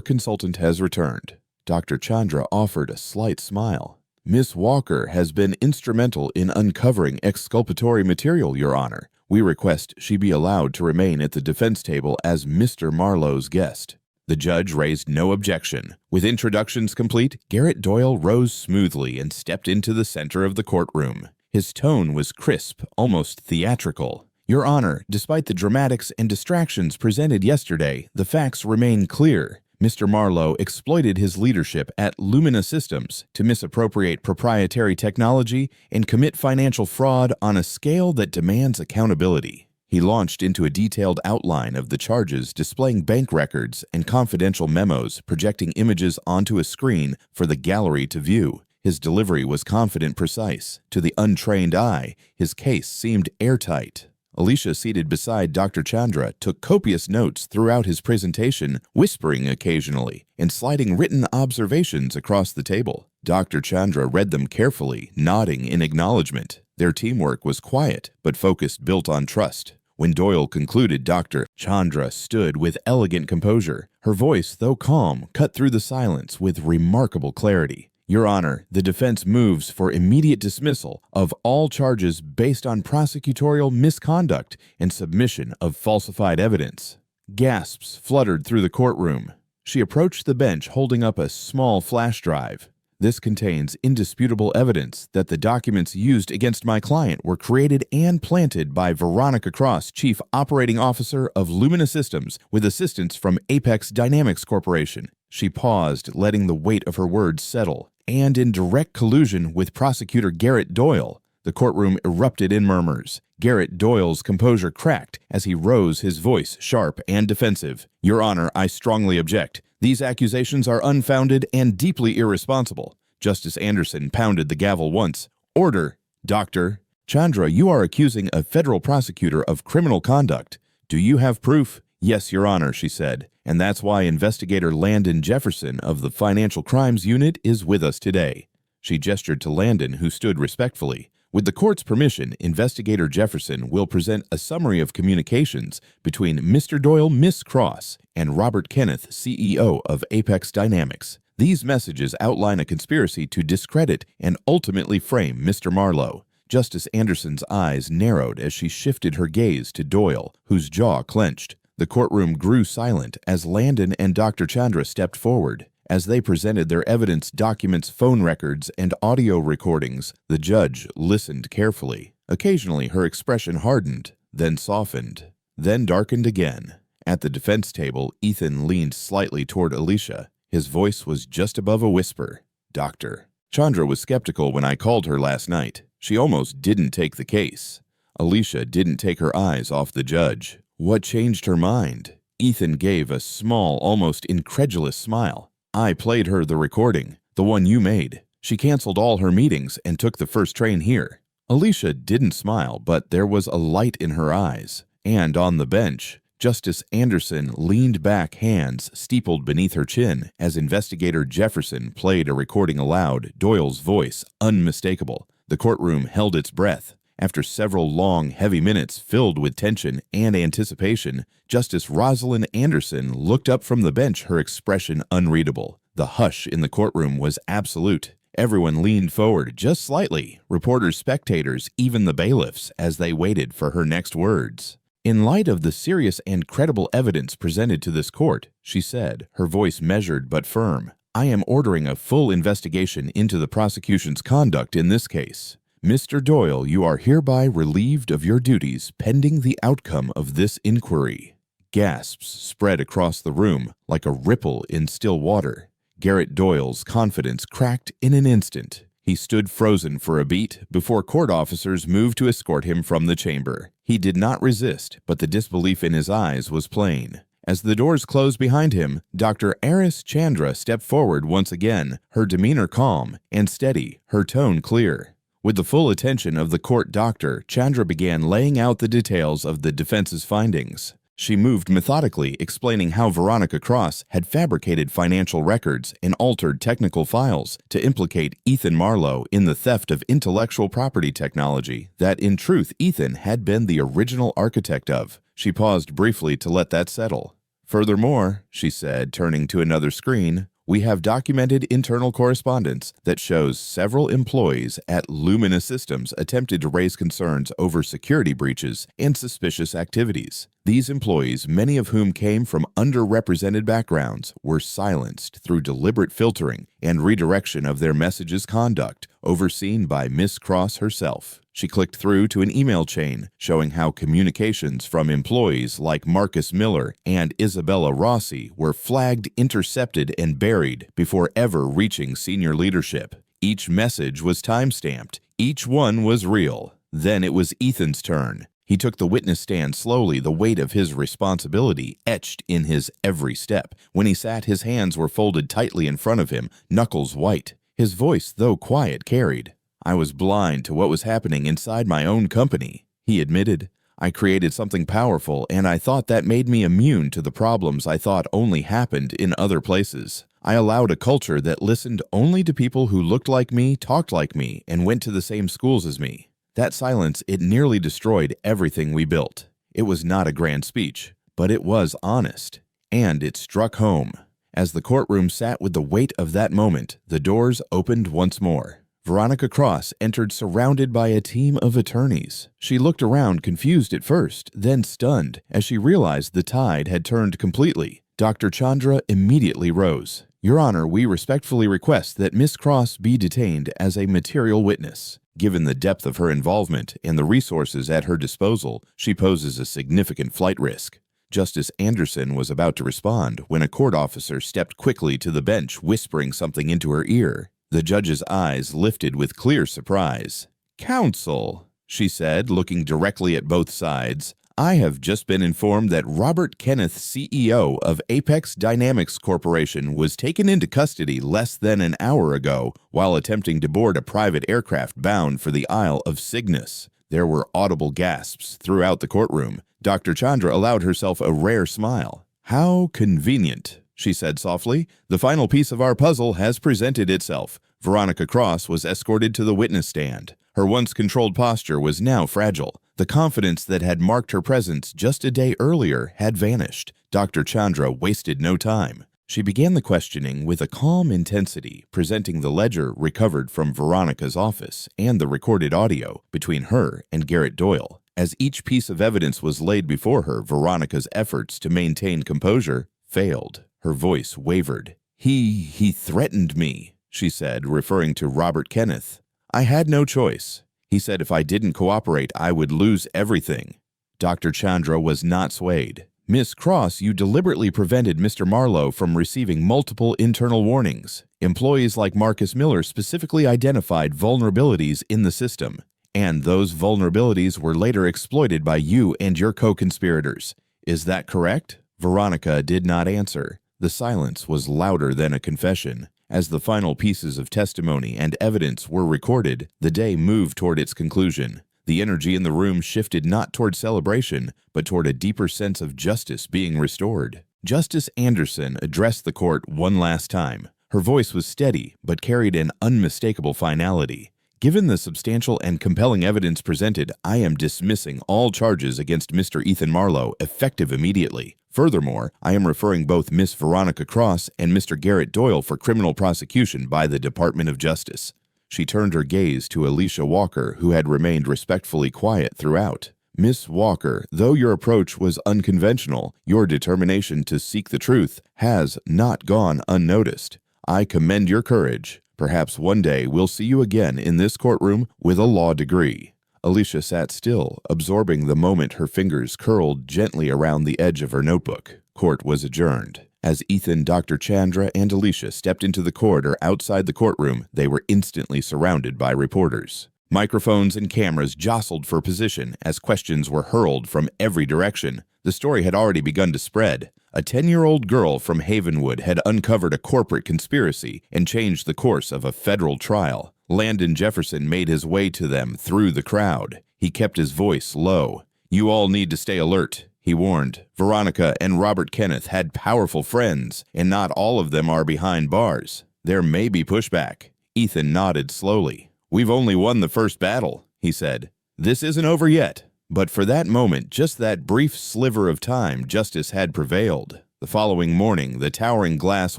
A: consultant has returned." Dr. Chandra offered a slight smile. "Miss Walker has been instrumental in uncovering exculpatory material, Your Honor. We request she be allowed to remain at the defense table as Mr. Marlowe's guest." The judge raised no objection. With introductions complete, Garrett Doyle rose smoothly and stepped into the center of the courtroom. His tone was crisp, almost theatrical. "Your Honor, despite the dramatics and distractions presented yesterday, the facts remain clear. Mr. Marlowe exploited his leadership at Lumina Systems to misappropriate proprietary technology and commit financial fraud on a scale that demands accountability. He launched into a detailed outline of the charges, displaying bank records and confidential memos, projecting images onto a screen for the gallery to view. His delivery was confident, precise. To the untrained eye, his case seemed airtight. Alicia, seated beside Dr. Chandra, took copious notes throughout his presentation, whispering occasionally and sliding written observations across the table. Dr. Chandra read them carefully, nodding in acknowledgement. Their teamwork was quiet but focused, built on trust. When Doyle concluded, Dr. Chandra stood with elegant composure. Her voice, though calm, cut through the silence with remarkable clarity. Your Honor, the defense moves for immediate dismissal of all charges based on prosecutorial misconduct and submission of falsified evidence. Gasps fluttered through the courtroom. She approached the bench holding up a small flash drive. This contains indisputable evidence that the documents used against my client were created and planted by Veronica Cross, Chief Operating Officer of Lumina Systems, with assistance from Apex Dynamics Corporation. She paused, letting the weight of her words settle. And in direct collusion with Prosecutor Garrett Doyle. The courtroom erupted in murmurs. Garrett Doyle's composure cracked as he rose, his voice sharp and defensive. Your Honor, I strongly object. These accusations are unfounded and deeply irresponsible. Justice Anderson pounded the gavel once. Order, Dr. Chandra, you are accusing a federal prosecutor of criminal conduct. Do you have proof? Yes, Your Honor, she said. And that's why Investigator Landon Jefferson of the Financial Crimes Unit is with us today. She gestured to Landon, who stood respectfully. With the court's permission, Investigator Jefferson will present a summary of communications between Mr. Doyle, Miss Cross, and Robert Kenneth, CEO of Apex Dynamics. These messages outline a conspiracy to discredit and ultimately frame Mr. Marlowe. Justice Anderson's eyes narrowed as she shifted her gaze to Doyle, whose jaw clenched. The courtroom grew silent as Landon and Dr. Chandra stepped forward. As they presented their evidence, documents, phone records, and audio recordings, the judge listened carefully. Occasionally, her expression hardened, then softened, then darkened again. At the defense table, Ethan leaned slightly toward Alicia. His voice was just above a whisper. Doctor. Chandra was skeptical when I called her last night. She almost didn't take the case. Alicia didn't take her eyes off the judge. What changed her mind? Ethan gave a small, almost incredulous smile. I played her the recording, the one you made. She canceled all her meetings and took the first train here. Alicia didn't smile, but there was a light in her eyes. And on the bench, Justice Anderson leaned back, hands steepled beneath her chin, as Investigator Jefferson played a recording aloud, Doyle's voice unmistakable. The courtroom held its breath. After several long, heavy minutes filled with tension and anticipation, Justice Rosalind Anderson looked up from the bench, her expression unreadable. The hush in the courtroom was absolute. Everyone leaned forward just slightly, reporters, spectators, even the bailiffs, as they waited for her next words. In light of the serious and credible evidence presented to this court, she said, her voice measured but firm, I am ordering a full investigation into the prosecution's conduct in this case. Mr. Doyle, you are hereby relieved of your duties pending the outcome of this inquiry. Gasps spread across the room like a ripple in still water. Garrett Doyle's confidence cracked in an instant. He stood frozen for a beat before court officers moved to escort him from the chamber. He did not resist, but the disbelief in his eyes was plain. As the doors closed behind him, Dr. Aris Chandra stepped forward once again, her demeanor calm and steady, her tone clear. With the full attention of the court doctor, Chandra began laying out the details of the defense's findings. She moved methodically, explaining how Veronica Cross had fabricated financial records and altered technical files to implicate Ethan Marlowe in the theft of intellectual property technology that, in truth, Ethan had been the original architect of. She paused briefly to let that settle. Furthermore, she said, turning to another screen, we have documented internal correspondence that shows several employees at Lumina Systems attempted to raise concerns over security breaches and suspicious activities. These employees, many of whom came from underrepresented backgrounds, were silenced through deliberate filtering and redirection of their messages' conduct, overseen by Miss Cross herself. She clicked through to an email chain showing how communications from employees like Marcus Miller and Isabella Rossi were flagged, intercepted, and buried before ever reaching senior leadership. Each message was time-stamped. Each one was real. Then it was Ethan's turn. He took the witness stand slowly, the weight of his responsibility etched in his every step. When he sat, his hands were folded tightly in front of him, knuckles white. His voice, though quiet, carried. "I was blind to what was happening inside my own company," he admitted. "I created something powerful, and I thought that made me immune to the problems I thought only happened in other places. I allowed a culture that listened only to people who looked like me, talked like me, and went to the same schools as me. That silence, it nearly destroyed everything we built." It was not a grand speech, but it was honest, and it struck home. As the courtroom sat with the weight of that moment, the doors opened once more. Veronica Cross entered surrounded by a team of attorneys. She looked around, confused at first, then stunned, as she realized the tide had turned completely. Dr. Chandra immediately rose. "Your Honor, we respectfully request that Miss Cross be detained as a material witness. Given the depth of her involvement and the resources at her disposal, she poses a significant flight risk." Justice Anderson was about to respond when a court officer stepped quickly to the bench, whispering something into her ear. The judge's eyes lifted with clear surprise. "Counsel," she said, looking directly at both sides, "I have just been informed that Robert Kenneth, CEO of Apex Dynamics Corporation, was taken into custody less than an hour ago while attempting to board a private aircraft bound for the Isle of Cygnus." There were audible gasps throughout the courtroom. Dr. Chandra allowed herself a rare smile. "How convenient," she said softly. "The final piece of our puzzle has presented itself." Veronica Cross was escorted to the witness stand. Her once controlled posture was now fragile. The confidence that had marked her presence just a day earlier had vanished. Dr. Chandra wasted no time. She began the questioning with a calm intensity, presenting the ledger recovered from Veronica's office and the recorded audio between her and Garrett Doyle. As each piece of evidence was laid before her, Veronica's efforts to maintain composure failed. Her voice wavered. He threatened me," she said, referring to Robert Kenneth. "I had no choice. He said if I didn't cooperate, I would lose everything." Dr. Chandra was not swayed. "Miss Cross, you deliberately prevented Mr. Marlowe from receiving multiple internal warnings. Employees like Marcus Miller specifically identified vulnerabilities in the system, and those vulnerabilities were later exploited by you and your co-conspirators. Is that correct?" Veronica did not answer. The silence was louder than a confession. As the final pieces of testimony and evidence were recorded, the day moved toward its conclusion. The energy in the room shifted not toward celebration, but toward a deeper sense of justice being restored. Justice Anderson addressed the court one last time. Her voice was steady, but carried an unmistakable finality. "Given the substantial and compelling evidence presented, I am dismissing all charges against Mr. Ethan Marlowe, effective immediately. Furthermore, I am referring both Miss Veronica Cross and Mr. Garrett Doyle for criminal prosecution by the Department of Justice." She turned her gaze to Alicia Walker, who had remained respectfully quiet throughout. "Miss Walker, though your approach was unconventional, your determination to seek the truth has not gone unnoticed. I commend your courage. Perhaps one day we'll see you again in this courtroom with a law degree." Alicia sat still, absorbing the moment her fingers curled gently around the edge of her notebook. Court was adjourned. As Ethan, Dr. Chandra, and Alicia stepped into the corridor outside the courtroom, they were instantly surrounded by reporters. Microphones and cameras jostled for position as questions were hurled from every direction. The story had already begun to spread. A 10-year-old girl from Havenwood had uncovered a corporate conspiracy and changed the course of a federal trial. Landon Jefferson made his way to them through the crowd. He kept his voice low. "You all need to stay alert," he warned. "Veronica and Robert Kenneth had powerful friends, and not all of them are behind bars. There may be pushback." Ethan nodded slowly. "We've only won the first battle," he said. "This isn't over yet." But for that moment, just that brief sliver of time, justice had prevailed. The following morning, the towering glass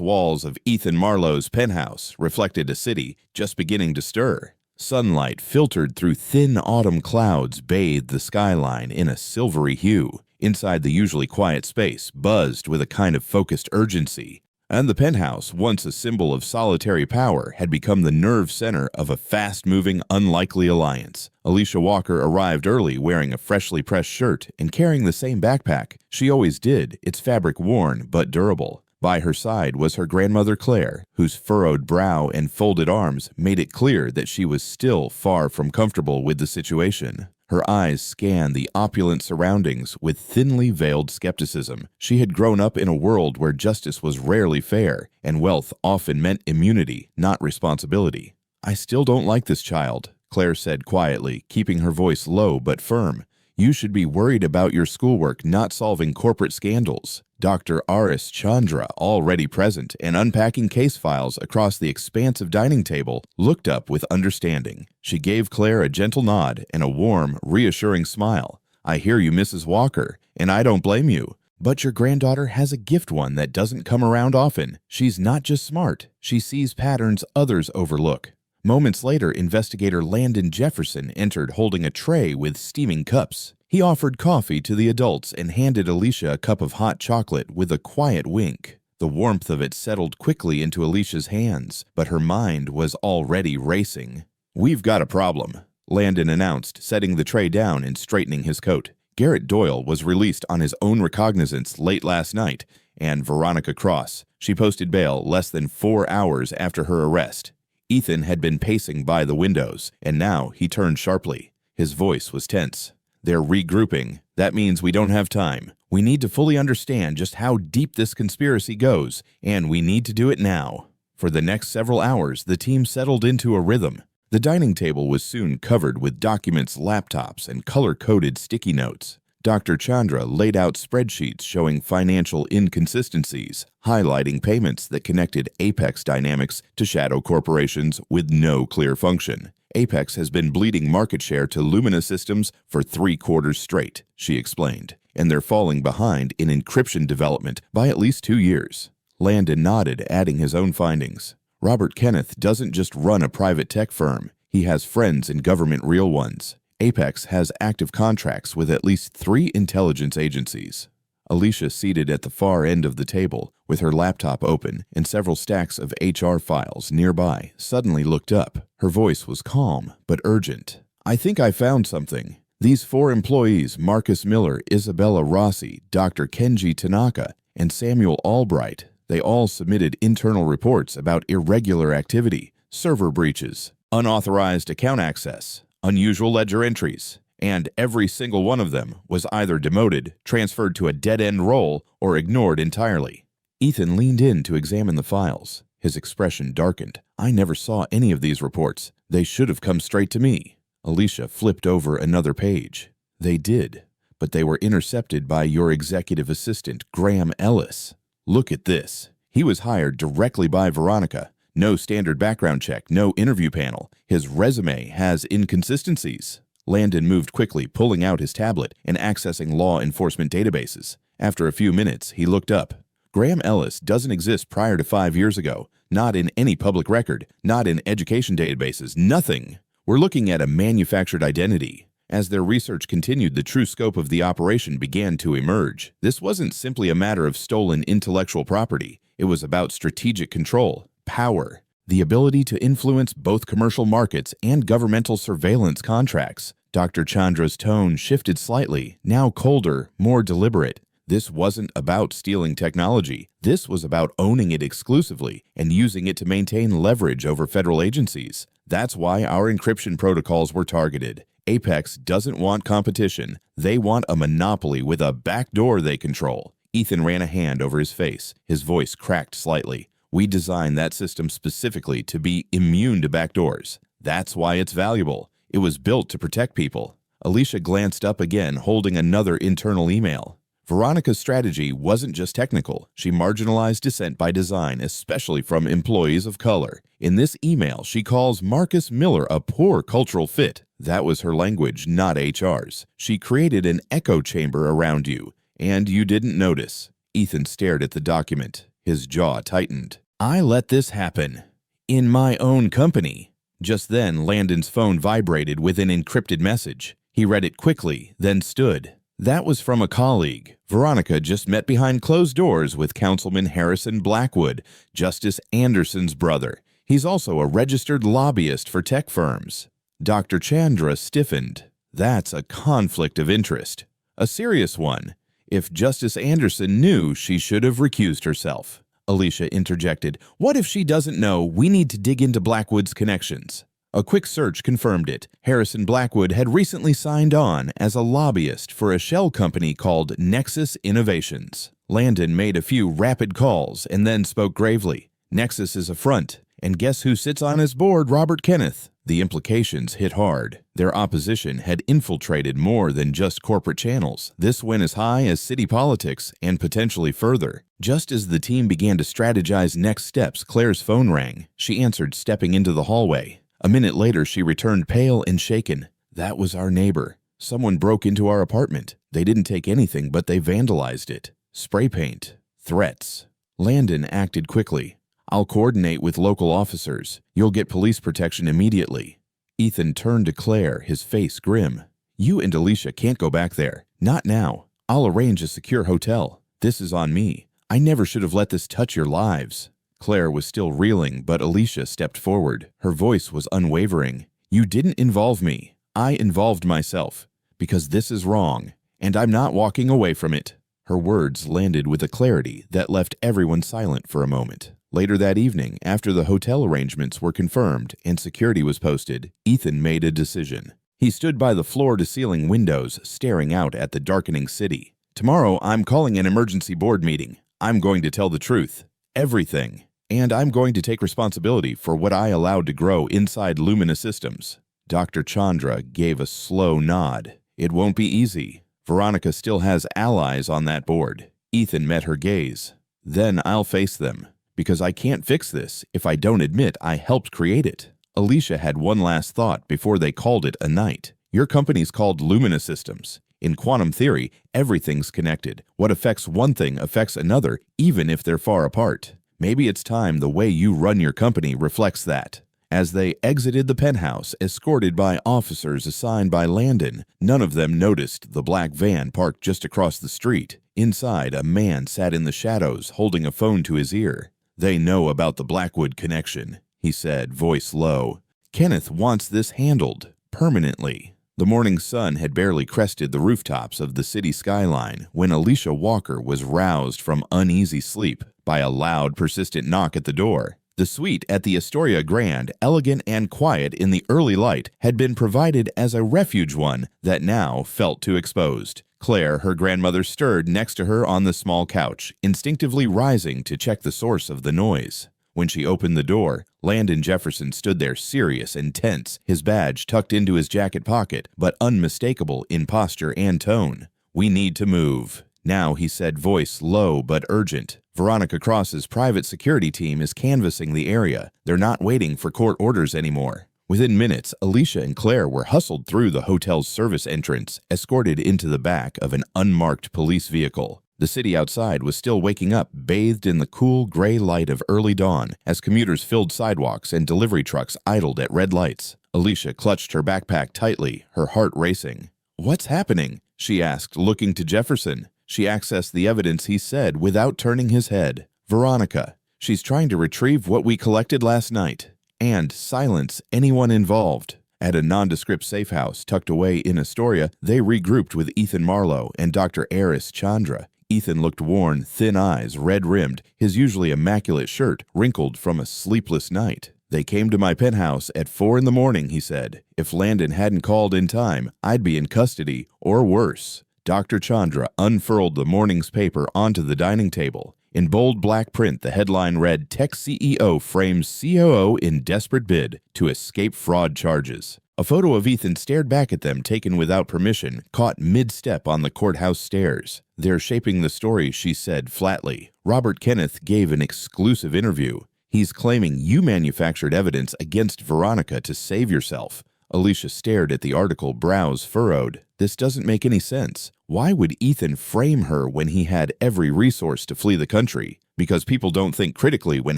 A: walls of Ethan Marlowe's penthouse reflected a city just beginning to stir. Sunlight filtered through thin autumn clouds bathed the skyline in a silvery hue. Inside the usually quiet space buzzed with a kind of focused urgency. And the penthouse, once a symbol of solitary power, had become the nerve center of a fast-moving, unlikely alliance. Alicia Walker arrived early wearing a freshly pressed shirt and carrying the same backpack. She always did, its fabric worn but durable. By her side was her grandmother Claire, whose furrowed brow and folded arms made it clear that she was still far from comfortable with the situation. Her eyes scanned the opulent surroundings with thinly veiled skepticism. She had grown up in a world where justice was rarely fair, and wealth often meant immunity, not responsibility. "I still don't like this child," Claire said quietly, keeping her voice low but firm. "You should be worried about your schoolwork, not solving corporate scandals." Dr. R.S. Chandra, already present and unpacking case files across the expansive dining table, looked up with understanding. She gave Claire a gentle nod and a warm, reassuring smile. "I hear you, Mrs. Walker, and I don't blame you. But your granddaughter has a gift, one that doesn't come around often. She's not just smart, she sees patterns others overlook." Moments later, investigator Landon Jefferson entered holding a tray with steaming cups. He offered coffee to the adults and handed Alicia a cup of hot chocolate with a quiet wink. The warmth of it settled quickly into Alicia's hands, but her mind was already racing. "We've got a problem," Landon announced, setting the tray down and straightening his coat. Garrett Doyle was released on his own recognizance late last night, and Veronica Cross. She posted bail less than 4 hours after her arrest. Ethan had been pacing by the windows, and now he turned sharply. His voice was tense. "They're regrouping. That means we don't have time. We need to fully understand just how deep this conspiracy goes, and we need to do it now." For the next several hours, the team settled into a rhythm. The dining table was soon covered with documents, laptops, and color-coded sticky notes. Dr. Chandra laid out spreadsheets showing financial inconsistencies, highlighting payments that connected Apex Dynamics to shadow corporations with no clear function. Apex has been bleeding market share to Lumina Systems for 3 quarters straight, she explained, and they're falling behind in encryption development by at least 2 years. Landon nodded, adding his own findings. Robert Kenneth doesn't just run a private tech firm. He has friends in government, real ones. Apex has active contracts with at least 3 intelligence agencies. Alicia, seated at the far end of the table, with her laptop open and several stacks of HR files nearby, suddenly looked up. Her voice was calm but urgent. "I think I found something. These 4 employees, Marcus Miller, Isabella Rossi, Dr. Kenji Tanaka, and Samuel Albright, they all submitted internal reports about irregular activity, server breaches, unauthorized account access, unusual ledger entries, and every single one of them was either demoted, transferred to a dead-end role, or ignored entirely." Ethan leaned in to examine the files. His expression darkened. "I never saw any of these reports. They should have come straight to me." Alicia flipped over another page. "They did, but they were intercepted by your executive assistant, Graham Ellis. Look at this. He was hired directly by Veronica. No standard background check, no interview panel. His resume has inconsistencies." Landon moved quickly, pulling out his tablet and accessing law enforcement databases. After a few minutes, he looked up. "Graham Ellis doesn't exist prior to 5 years ago. Not in any public record, not in education databases, nothing. We're looking at a manufactured identity." As their research continued, the true scope of the operation began to emerge. This wasn't simply a matter of stolen intellectual property. It was about strategic control, power, the ability to influence both commercial markets and governmental surveillance contracts. Dr. Chandra's tone shifted slightly, now colder, more deliberate. This wasn't about stealing technology. This was about owning it exclusively and using it to maintain leverage over federal agencies. That's why our encryption protocols were targeted. Apex doesn't want competition. They want a monopoly with a backdoor they control. Ethan ran a hand over his face. His voice cracked slightly. "We designed that system specifically to be immune to backdoors. That's why it's valuable. It was built to protect people." Alicia glanced up again, holding another internal email. Veronica's strategy wasn't just technical. She marginalized dissent by design, especially from employees of color. In this email, she calls Marcus Miller a poor cultural fit. That was her language, not HR's. She created an echo chamber around you, and you didn't notice. Ethan stared at the document. His jaw tightened. "I let this happen. In my own company." Just then, Landon's phone vibrated with an encrypted message. He read it quickly, then stood. That was from a colleague. Veronica just met behind closed doors with Councilman Harrison Blackwood, Justice Anderson's brother. He's also a registered lobbyist for tech firms. Dr. Chandra stiffened. That's a conflict of interest. A serious one. If Justice Anderson knew, she should have recused herself. Alicia interjected. "What if she doesn't know? We need to dig into Blackwood's connections." A quick search confirmed it. Harrison Blackwood had recently signed on as a lobbyist for a shell company called Nexus Innovations. Landon made a few rapid calls and then spoke gravely. Nexus is a front, and guess who sits on his board, Robert Kenneth? The implications hit hard. Their opposition had infiltrated more than just corporate channels. This went as high as city politics and potentially further. Just as the team began to strategize next steps, Claire's phone rang. She answered, stepping into the hallway. A minute later, she returned pale and shaken. That was our neighbor. Someone broke into our apartment. They didn't take anything, but they vandalized it. Spray paint. Threats. Landon acted quickly. I'll coordinate with local officers. You'll get police protection immediately. Ethan turned to Claire, his face grim. You and Alicia can't go back there. Not now. I'll arrange a secure hotel. This is on me. I never should have let this touch your lives. Claire was still reeling, but Alicia stepped forward. Her voice was unwavering. You didn't involve me. I involved myself. Because this is wrong, and I'm not walking away from it. Her words landed with a clarity that left everyone silent for a moment. Later that evening, after the hotel arrangements were confirmed and security was posted, Ethan made a decision. He stood by the floor-to-ceiling windows, staring out at the darkening city. Tomorrow, I'm calling an emergency board meeting. I'm going to tell the truth. Everything. And I'm going to take responsibility for what I allowed to grow inside Lumina Systems. Dr. Chandra gave a slow nod. It won't be easy. Veronica still has allies on that board. Ethan met her gaze. Then I'll face them. Because I can't fix this if I don't admit I helped create it. Alicia had one last thought before they called it a night. Your company's called Lumina Systems. In quantum theory, everything's connected. What affects one thing affects another, even if they're far apart. Maybe it's time the way you run your company reflects that. As they exited the penthouse, escorted by officers assigned by Landon, none of them noticed the black van parked just across the street. Inside, a man sat in the shadows, holding a phone to his ear. They know about the Blackwood connection, he said, voice low. Kenneth wants this handled, permanently. The morning sun had barely crested the rooftops of the city skyline when Alicia Walker was roused from uneasy sleep by a loud, persistent knock at the door. The suite at the Astoria Grand, elegant and quiet in the early light, had been provided as a refuge one that now felt too exposed. Claire, her grandmother, stirred next to her on the small couch, instinctively rising to check the source of the noise. When she opened the door, Landon Jefferson stood there serious and tense, his badge tucked into his jacket pocket, but unmistakable in posture and tone. We need to move. Now, he said, voice low but urgent. Veronica Cross's private security team is canvassing the area. They're not waiting for court orders anymore. Within minutes, Alicia and Claire were hustled through the hotel's service entrance, escorted into the back of an unmarked police vehicle. The city outside was still waking up, bathed in the cool gray light of early dawn, as commuters filled sidewalks and delivery trucks idled at red lights. Alicia clutched her backpack tightly, her heart racing. What's happening? She asked, looking to Jefferson. She accessed the evidence he said without turning his head. Veronica. She's trying to retrieve what we collected last night. And silence anyone involved. At a nondescript safe house tucked away in Astoria, they regrouped with Ethan Marlowe and Dr. Eris Chandra. Ethan looked worn, thin eyes, red-rimmed, his usually immaculate shirt wrinkled from a sleepless night. They came to my penthouse at 4 in the morning, he said. If Landon hadn't called in time, I'd be in custody, or worse. Dr. Chandra unfurled the morning's paper onto the dining table. In bold black print, the headline read, Tech CEO frames COO in desperate bid to escape fraud charges. A photo of Ethan stared back at them, taken without permission, caught mid-step on the courthouse stairs. They're shaping the story, she said flatly. Robert Kenneth gave an exclusive interview. He's claiming you manufactured evidence against Veronica to save yourself. Alicia stared at the article, brows furrowed. This doesn't make any sense. Why would Ethan frame her when he had every resource to flee the country? Because people don't think critically when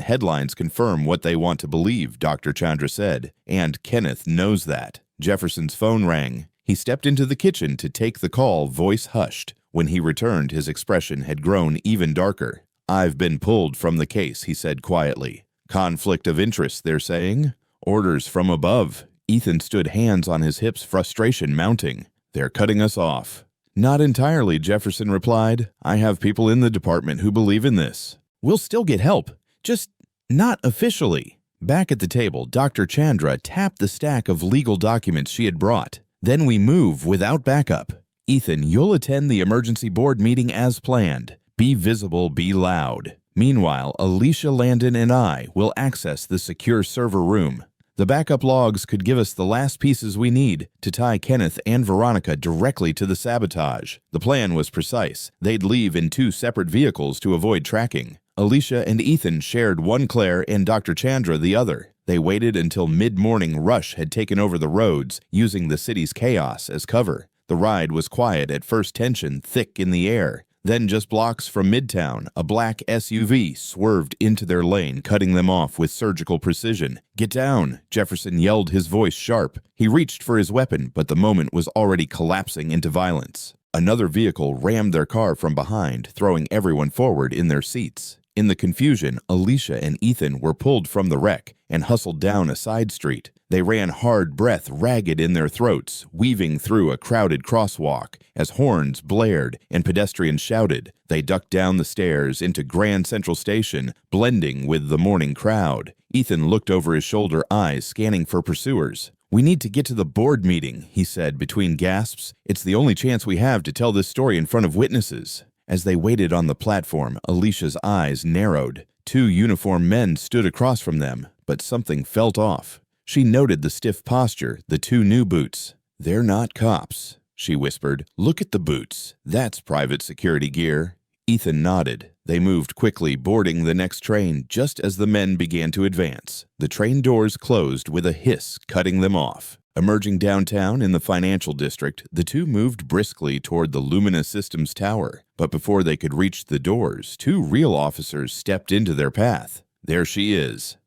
A: headlines confirm what they want to believe, Dr. Chandra said. And Kenneth knows that. Jefferson's phone rang. He stepped into the kitchen to take the call, voice hushed. When he returned, his expression had grown even darker. I've been pulled from the case, he said quietly. Conflict of interest, they're saying. Orders from above. Ethan stood, hands on his hips, frustration mounting. They're cutting us off. Not entirely, Jefferson replied. I have people in the department who believe in this. We'll still get help, just not officially. Back at the table, Dr. Chandra tapped the stack of legal documents she had brought. Then we move without backup. Ethan, you'll attend the emergency board meeting as planned. Be visible, be loud. Meanwhile, Alicia, Landon, and I will access the secure server room. The backup logs could give us the last pieces we need to tie Kenneth and Veronica directly to the sabotage. The plan was precise. They'd leave in 2 separate vehicles to avoid tracking. Alicia and Ethan shared one Claire and Dr. Chandra the other. They waited until mid-morning rush had taken over the roads, using the city's chaos as cover. The ride was quiet at first, tension thick in the air. Then just blocks from Midtown, a black SUV swerved into their lane, cutting them off with surgical precision. "Get down!" Jefferson yelled, his voice sharp. He reached for his weapon, but the moment was already collapsing into violence. Another vehicle rammed their car from behind, throwing everyone forward in their seats. In the confusion, Alicia and Ethan were pulled from the wreck and hustled down a side street. They ran, hard breath ragged in their throats, weaving through a crowded crosswalk. As horns blared and pedestrians shouted, they ducked down the stairs into Grand Central Station, blending with the morning crowd. Ethan looked over his shoulder, eyes scanning for pursuers. "We need to get to the board meeting," he said between gasps. "It's the only chance we have to tell this story in front of witnesses." As they waited on the platform, Alicia's eyes narrowed. 2 uniformed men stood across from them, but something felt off. She noted the stiff posture, the 2 new boots. "They're not cops," she whispered. "Look at the boots. That's private security gear." Ethan nodded. They moved quickly, boarding the next train just as the men began to advance. The train doors closed with a hiss, cutting them off. Emerging downtown in the financial district, the 2 moved briskly toward the Lumina Systems tower. But before they could reach the doors, 2 real officers stepped into their path. "There she is,"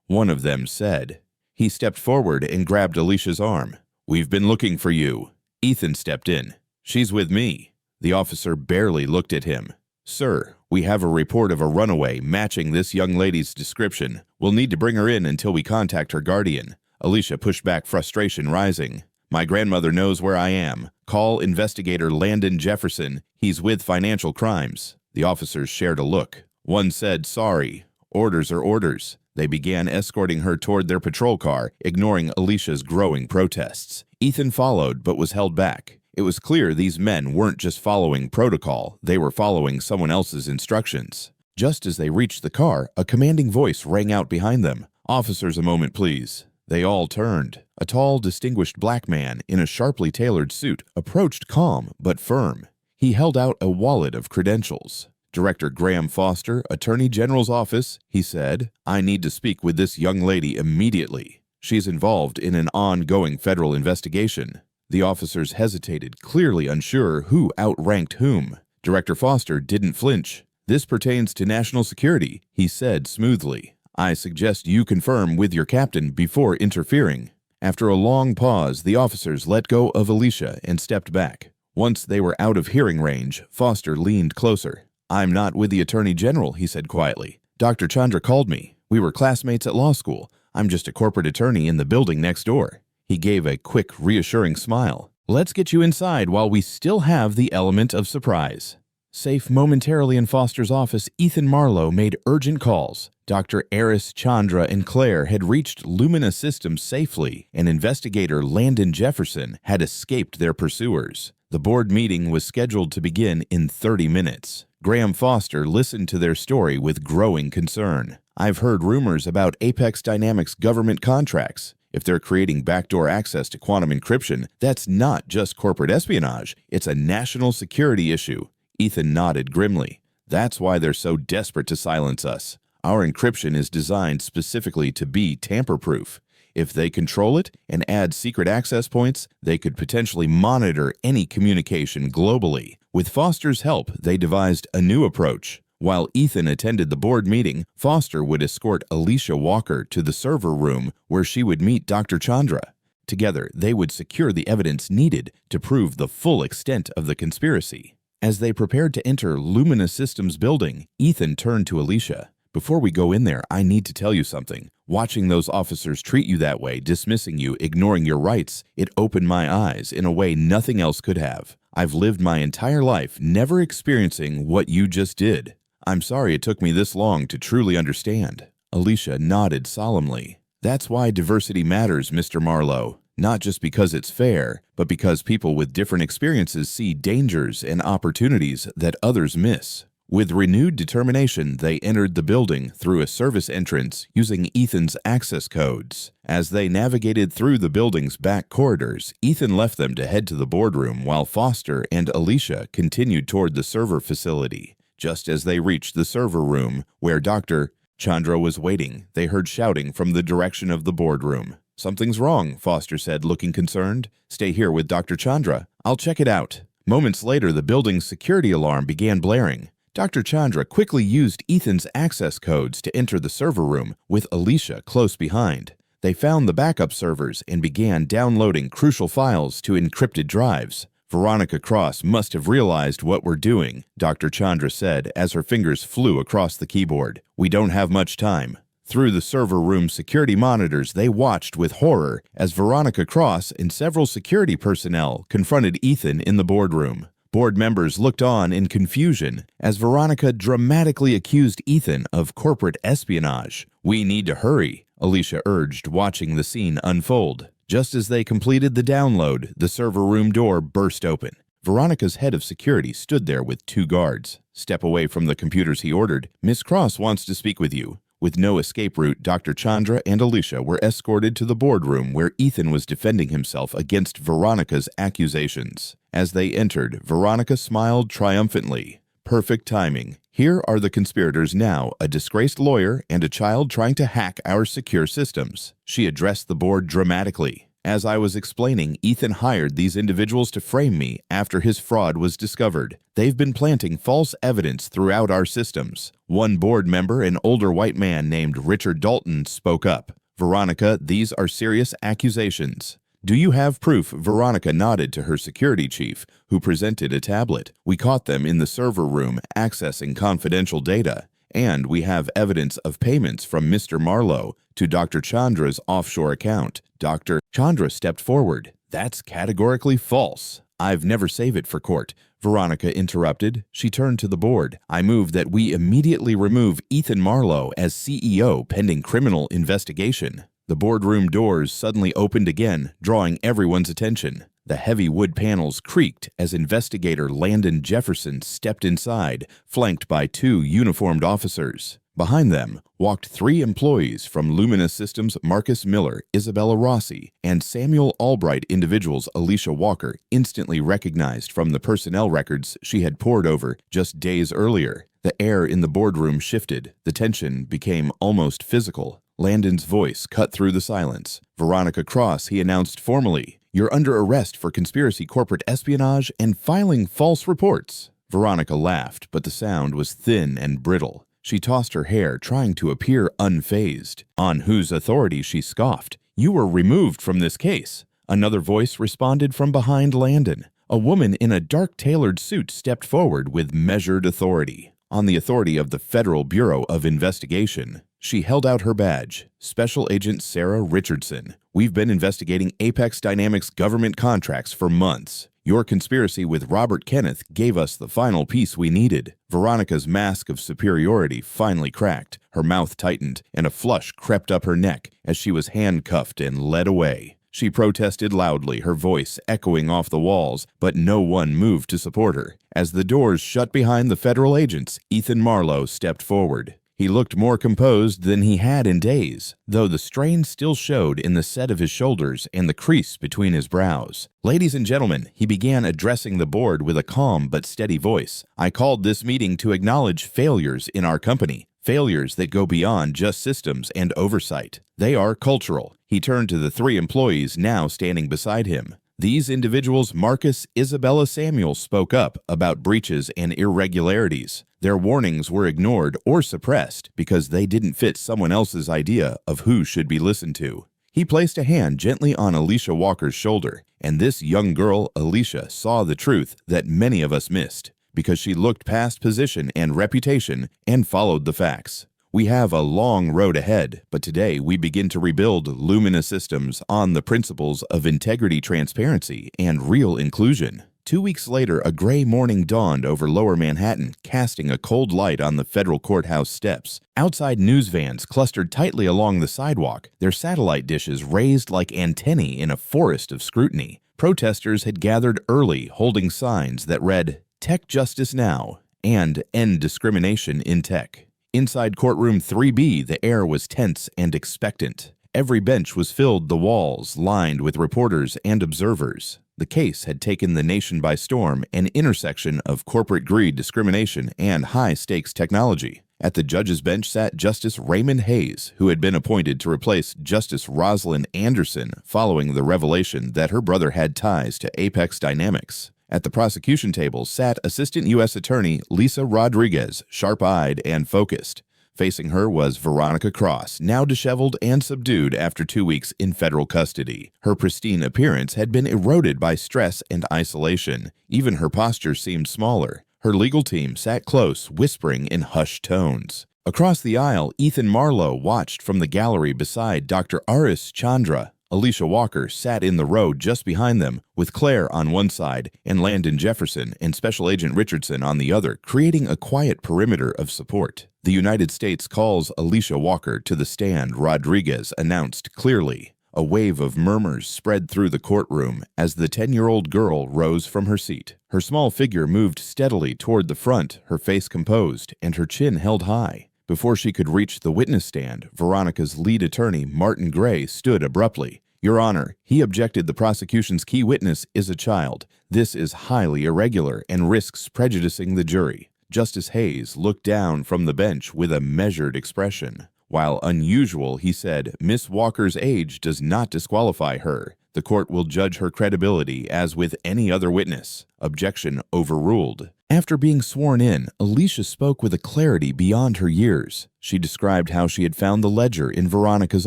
A: one of them said. He stepped forward and grabbed Alicia's arm. "We've been looking for you." Ethan stepped in. "She's with me." The officer barely looked at him. "Sir, we have a report of a runaway matching this young lady's description. We'll need to bring her in until we contact her guardian." Alicia pushed back, frustration rising. "My grandmother knows where I am. Call investigator Landon Jefferson. He's with financial crimes." The officers shared a look. One said, "Sorry. Orders are orders." They began escorting her toward their patrol car, ignoring Alicia's growing protests. Ethan followed, but was held back. It was clear these men weren't just following protocol, they were following someone else's instructions. Just as they reached the car, a commanding voice rang out behind them. "Officers, a moment, please." They all turned. A tall, distinguished black man in a sharply tailored suit approached, calm but firm. He held out a wallet of credentials. "Director Graham Foster, Attorney General's office," he said. "I need to speak with this young lady immediately. She's involved in an ongoing federal investigation." The officers hesitated, clearly unsure who outranked whom. Director Foster didn't flinch. "This pertains to national security," he said smoothly. "I suggest you confirm with your captain before interfering." After a long pause, the officers let go of Alicia and stepped back. Once they were out of hearing range, Foster leaned closer. "I'm not with the Attorney General," he said quietly. "Dr. Chandra called me. We were classmates at law school. I'm just a corporate attorney in the building next door." He gave a quick, reassuring smile. "Let's get you inside while we still have the element of surprise." Safe momentarily in Foster's office, Ethan Marlowe made urgent calls. Dr. Eris, Chandra, and Claire had reached Lumina Systems safely, and investigator Landon Jefferson had escaped their pursuers. The board meeting was scheduled to begin in 30 minutes. Graham Foster listened to their story with growing concern. "I've heard rumors about Apex Dynamics government contracts. If they're creating backdoor access to quantum encryption, that's not just corporate espionage, it's a national security issue." Ethan nodded grimly. "That's why they're so desperate to silence us. Our encryption is designed specifically to be tamper-proof. If they control it and add secret access points, they could potentially monitor any communication globally. With Foster's help, they devised a new approach. While Ethan attended the board meeting, Foster would escort Alicia Walker to the server room where she would meet Dr. Chandra. Together, they would secure the evidence needed to prove the full extent of the conspiracy. As they prepared to enter Lumina Systems building, Ethan turned to Alicia. "Before we go in there, I need to tell you something. Watching those officers treat you that way, dismissing you, ignoring your rights, it opened my eyes in a way nothing else could have. I've lived my entire life never experiencing what you just did. I'm sorry it took me this long to truly understand." Alicia nodded solemnly. That's why diversity matters, Mr. Marlowe. Not just because it's fair, but because people with different experiences see dangers and opportunities that others miss. With renewed determination, they entered the building through a service entrance using Ethan's access codes. As they navigated through the building's back corridors, Ethan left them to head to the boardroom while Foster and Alicia continued toward the server facility. Just as they reached the server room, where Dr. Chandra was waiting, they heard shouting from the direction of the boardroom. Something's wrong, Foster said, looking concerned. Stay here with Dr. Chandra. I'll check it out. Moments later, the building's security alarm began blaring. Dr. Chandra quickly used Ethan's access codes to enter the server room, with Alicia close behind. They found the backup servers and began downloading crucial files to encrypted drives. Veronica Cross must have realized what we're doing, Dr. Chandra said as her fingers flew across the keyboard. We don't have much time. Through the server room security monitors, they watched with horror as Veronica Cross and several security personnel confronted Ethan in the boardroom. Board members looked on in confusion as Veronica dramatically accused Ethan of corporate espionage. We need to hurry, Alicia urged, watching the scene unfold. Just as they completed the download, the server room door burst open. Veronica's head of security stood there with 2 guards. Step away from the computers, he ordered. Miss Cross wants to speak with you. With no escape route, Dr. Chandra and Alicia were escorted to the boardroom where Ethan was defending himself against Veronica's accusations. As they entered, Veronica smiled triumphantly. Perfect timing. Here are the conspirators now, a disgraced lawyer and a child trying to hack our secure systems. She addressed the board dramatically. As I was explaining, Ethan hired these individuals to frame me after his fraud was discovered. They've been planting false evidence throughout our systems. One board member, an older white man named Richard Dalton, spoke up. Veronica, these are serious accusations. Do you have proof? Veronica nodded to her security chief, who presented a tablet. We caught them in the server room accessing confidential data. And we have evidence of payments from Mr. Marlowe to Dr. Chandra's offshore account. Dr. Chandra stepped forward. That's categorically false. I've never saved it for court. Veronica interrupted. She turned to the board. I move that we immediately remove Ethan Marlowe as CEO pending criminal investigation. The boardroom doors suddenly opened again, drawing everyone's attention. The heavy wood panels creaked as investigator Landon Jefferson stepped inside, flanked by 2 uniformed officers. Behind them walked 3 employees from Lumina Systems, Marcus Miller, Isabella Rossi, and Samuel Albright, individuals Alicia Walker instantly recognized from the personnel records she had pored over just days earlier. The air in the boardroom shifted. The tension became almost physical. Landon's voice cut through the silence. Veronica Cross, he announced formally. You're under arrest for conspiracy, corporate espionage, and filing false reports. Veronica laughed, but the sound was thin and brittle. She tossed her hair, trying to appear unfazed. On whose authority, she scoffed. You were removed from this case. Another voice responded from behind Landon. A woman in a dark tailored suit stepped forward with measured authority. On the authority of the Federal Bureau of Investigation. She held out her badge. Special Agent Sarah Richardson. We've been investigating Apex Dynamics government contracts for months. Your conspiracy with Robert Kenneth gave us the final piece we needed. Veronica's mask of superiority finally cracked. Her mouth tightened, and a flush crept up her neck as she was handcuffed and led away. She protested loudly, her voice echoing off the walls, but no one moved to support her. As the doors shut behind the federal agents, Ethan Marlowe stepped forward. He looked more composed than he had in days, though the strain still showed in the set of his shoulders and the crease between his brows. Ladies and gentlemen, he began addressing the board with a calm but steady voice. I called this meeting to acknowledge failures in our company, failures that go beyond just systems and oversight. They are cultural. He turned to the 3 employees now standing beside him. These individuals, Marcus, Isabella, Samuel, spoke up about breaches and irregularities. Their warnings were ignored or suppressed because they didn't fit someone else's idea of who should be listened to. He placed a hand gently on Alicia Walker's shoulder, and this young girl, Alicia, saw the truth that many of us missed because she looked past position and reputation and followed the facts. We have a long road ahead, but today we begin to rebuild Lumina Systems on the principles of integrity, transparency, and real inclusion. 2 weeks later, a gray morning dawned over lower Manhattan, casting a cold light on the federal courthouse steps. Outside news vans clustered tightly along the sidewalk, their satellite dishes raised like antennae in a forest of scrutiny. Protesters had gathered early, holding signs that read, "Tech Justice Now," and "End Discrimination in Tech." Inside courtroom 3B, the air was tense and expectant. Every bench was filled, the walls lined with reporters and observers. The case had taken the nation by storm, an intersection of corporate greed, discrimination, and high-stakes technology. At the judge's bench sat Justice Raymond Hayes, who had been appointed to replace Justice Rosalind Anderson following the revelation that her brother had ties to Apex Dynamics. At the prosecution table sat Assistant U.S. Attorney Lisa Rodriguez, sharp-eyed and focused. Facing her was Veronica Cross, now disheveled and subdued after 2 weeks in federal custody. Her pristine appearance had been eroded by stress and isolation. Even her posture seemed smaller. Her legal team sat close, whispering in hushed tones. Across the aisle, Ethan Marlowe watched from the gallery beside Dr. Aris Chandra. Alicia Walker sat in the row just behind them, with Claire on one side and Landon Jefferson and Special Agent Richardson on the other, creating a quiet perimeter of support. "The United States calls Alicia Walker to the stand," Rodriguez announced clearly. A wave of murmurs spread through the courtroom as the 10-year-old girl rose from her seat. Her small figure moved steadily toward the front, her face composed and her chin held high. Before she could reach the witness stand, Veronica's lead attorney, Martin Gray, stood abruptly. "Your Honor, he objected the prosecution's key witness is a child. This is highly irregular and risks prejudicing the jury." Justice Hayes looked down from the bench with a measured expression. While unusual, he said, "Miss Walker's age does not disqualify her. The court will judge her credibility as with any other witness." Objection overruled. After being sworn in, Alicia spoke with a clarity beyond her years. She described how she had found the ledger in Veronica's